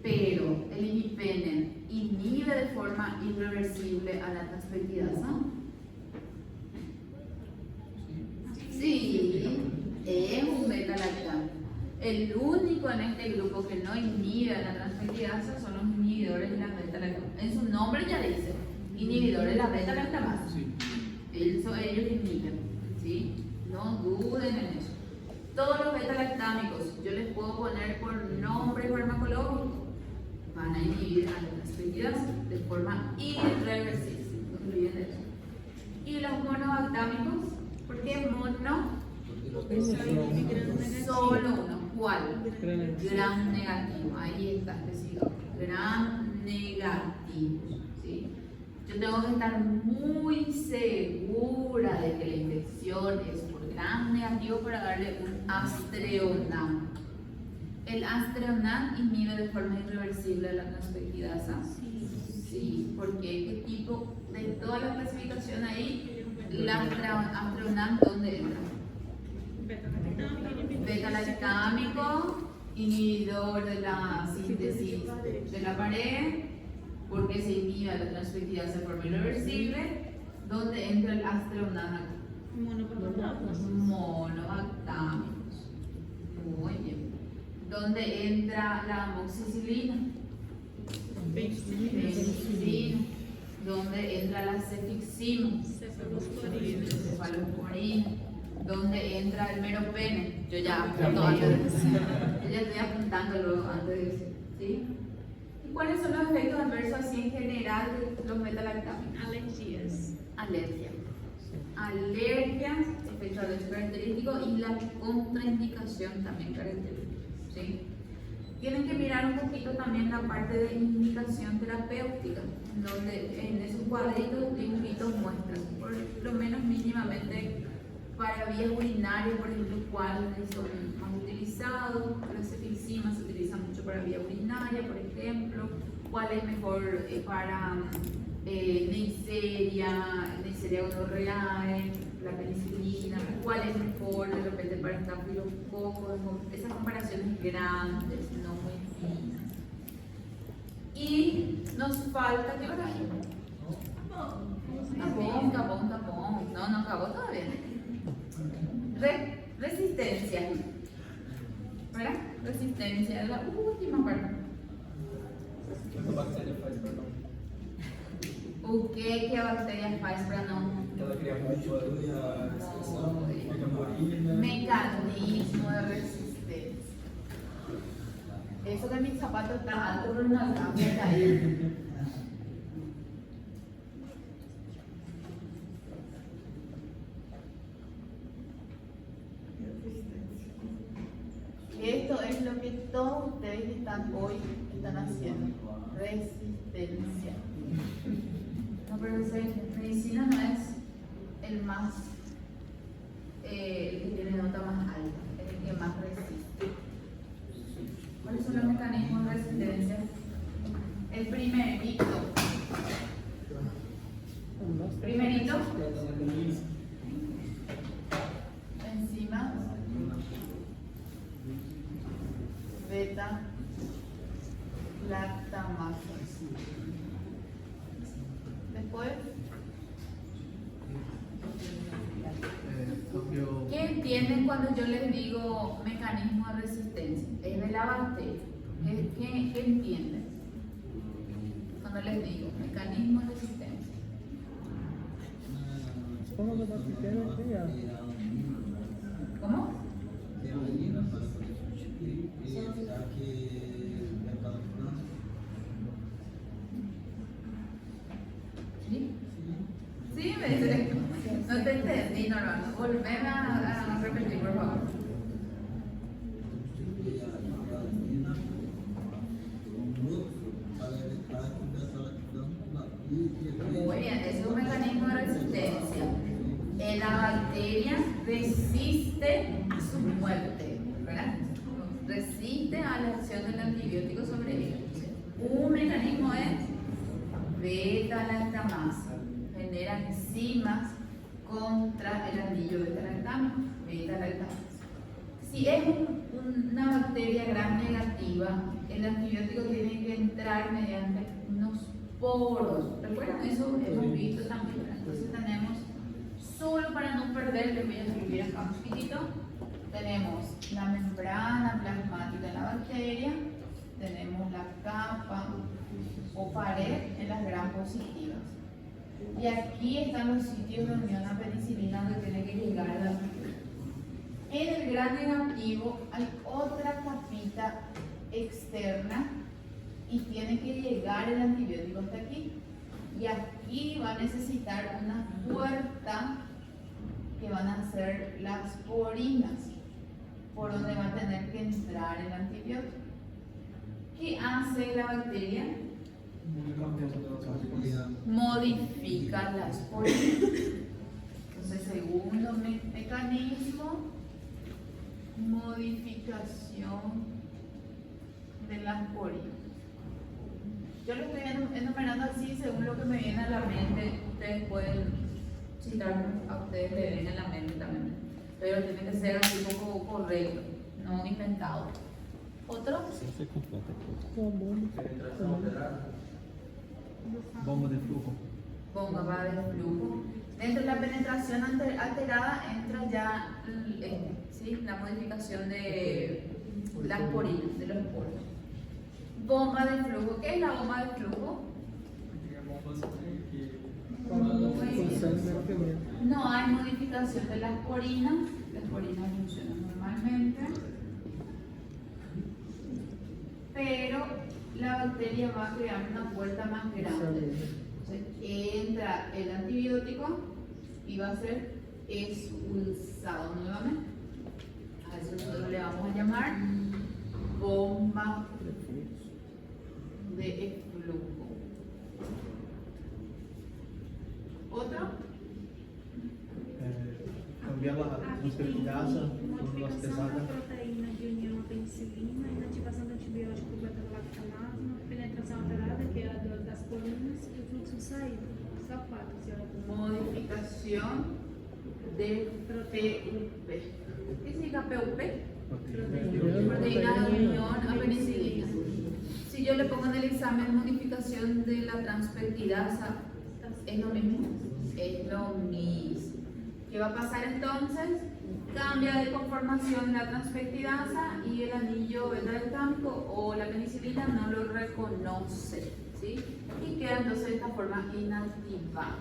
Pero el imipenem inhibe de forma irreversible a la transfectidasa. Sí, es un beta-lactam. El único en este grupo que no inhibe a la transfectidasa son los inhibidores inhibidores de la beta-lactamasa. En su nombre ya dice, inhibidores de la beta-lactamasa. Ellos inhiben, ¿sí? No duden en eso. Todos los beta-lactámicos, yo les puedo poner por nombre farmacológico, van a inhibir a la transferidasa de forma irreversible. No olviden de eso. Y los monobactámicos, ¿por qué mono? Solo uno. ¿Cuál? Gran negativo. Ahí está especificado. Gran negativo. ¿Sí? Yo tengo que estar muy segura de que la infección es por gran negativo para darle un Astreonam. ¿El Astreonam inhibe de forma irreversible la transferidasa? Sí. ¿Por qué? ¿Qué tipo? De toda la clasificación ahí, el Astreonam, ¿dónde entra? Beta-lactámico, inhibidor de la síntesis de la pared, porque se inhibe la transferidasa de forma irreversible. ¿Dónde entra el Astreonam? Monobactámicos. Muy bien. ¿Dónde entra la amoxicilina? Penicilina. ¿Dónde entra la cefixima? Cefalosporina. ¿Dónde entra el meropene? Yo ya apunto antes. Yo ya estoy apuntándolo antes de decir. ¿Sí? ¿Y cuáles son los efectos adversos así en general de los beta-lactámicos? Alergia. Alergias, efectos adversos característicos y la contraindicación también característica. ¿Sí? Tienen que mirar un poquito también la parte de indicación terapéutica, donde en esos cuadritos dibujitos muestran, por lo menos mínimamente, para vías urinarias, por ejemplo, cuáles son más utilizados. La cefixima se utiliza mucho para vía urinaria, por ejemplo. ¿Cuál es mejor para Neisseria gonorrhoeae, la penicilina? ¿Cuál es mejor de repente para estafilococcus? Esas comparaciones grandes, no muy finas. Y nos falta, ¿qué hora hay? Tapón. No acabó todavía. Resistencia. ¿Verdad? Resistencia es la última parte. ¿Qué bactéria faz para não? O que a bactéria faz para não? Ela cria muito a expressão, fica morina. Mecanismo de resistencia. Eso que mi zapato está alto, pero no cambia ahí. Esto es lo que todos ustedes están haciendo. Resistencia. No, pero medicina no es el más, el que tiene nota más alta, es el que más resiste. ¿Cuáles son los mecanismos de resistencia? El primerito. Enzimas beta lactamasa. Después, ¿qué entienden cuando yo les digo mecanismo de resistencia? Es de la bacteria. ¿Qué entienden cuando les digo mecanismo de resistencia? ¿Cómo? ¿Sí? Sí, me dice. No te entendí, Norma. Volver a repetir, por favor. Muy bien, es un mecanismo de resistencia. La bacteria resiste a su muerte, ¿verdad? Resiste a la acción del antibiótico sobre ella. Un mecanismo es beta-lactamasa. Genera enzimas contra el anillo beta-lactámico. Si es una bacteria gram negativa, el antibiótico tiene que entrar mediante unos poros. ¿Recuerdan eso? Hemos visto también. Entonces tenemos, solo para no perder, les voy a escribir acá un poquitito. Tenemos la membrana plasmática de la bacteria, tenemos la capa o pared en las gram positivas. Y aquí están los sitios de unión a penicilina donde tiene que llegar el antibiótico. En el gran negativo hay otra capita externa y tiene que llegar el antibiótico hasta aquí. Y aquí va a necesitar una puerta que van a ser las porinas, por donde va a tener que entrar el antibiótico. ¿Qué hace la bacteria? Modifica las porinas. Entonces, segundo mecanismo, modificación de las porinas. Yo lo estoy enumerando así según lo que me viene a la mente. Ustedes pueden citar, a ustedes le viene a la mente también, pero tiene que ser así un poco correcto, no inventado. ¿Otro? Penetração alterada. Bomba de flujo. Bomba de flujo. Dentro de la penetración alterada entra ya ¿sí? La modificación de las porinas, de los poros. Bomba de flujo. ¿Qué es la bomba de flujo? No hay modificación de las porinas funcionan normalmente, pero la bacteria va a crear una puerta más grande. Entonces entra el antibiótico y va a ser expulsado nuevamente. A eso nosotros le vamos a llamar bomba de flujo. ¿Otro? Cambiar la Aqui tem transferidasa por uma modificação pesada. da proteína de união à penicilina, inativação do antibiótico beta-lactamase, penetração alterada, que é a das porinas, e o fluxo de saída. Só 4, senhora. Modificación de PUP. ¿Qué significa PUP? Proteína de unión a penicilina. Si yo le pongo en el examen modificación de la transpeptidasa, ¿es lo mismo? Es lo mismo. ¿Qué va a pasar entonces? Cambia de conformación la transpeptidasa y el anillo beta-lactámico o la penicilina no lo reconoce, ¿sí? Y queda entonces de esta forma inactivado.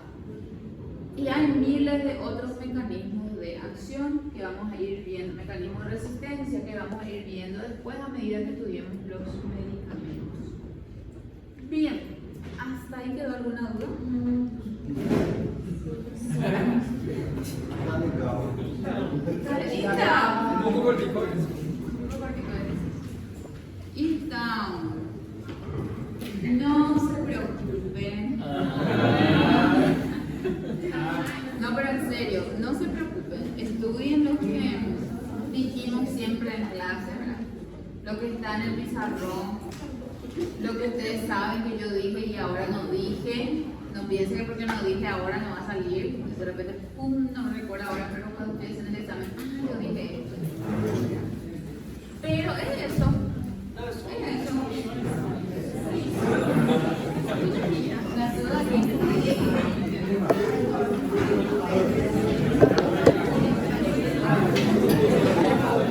Y hay miles de otros mecanismos de acción que vamos a ir viendo, mecanismos de resistencia que vamos a ir viendo después a medida que estudiemos los medicamentos. Bien, ¿hasta ahí quedó alguna duda? Ah, legal. Então, pouco corticoides. então, no se preocupen. No, pero en serio, no se preocupen. Estudien lo que dijimos siempre en clase, ¿verdad? Lo que está en el pizarrón, lo que ustedes saben que yo dije y ahora no dije. No piensen que porque no dije ahora no va a salir. De repente, ¡pum!, no recuerdo.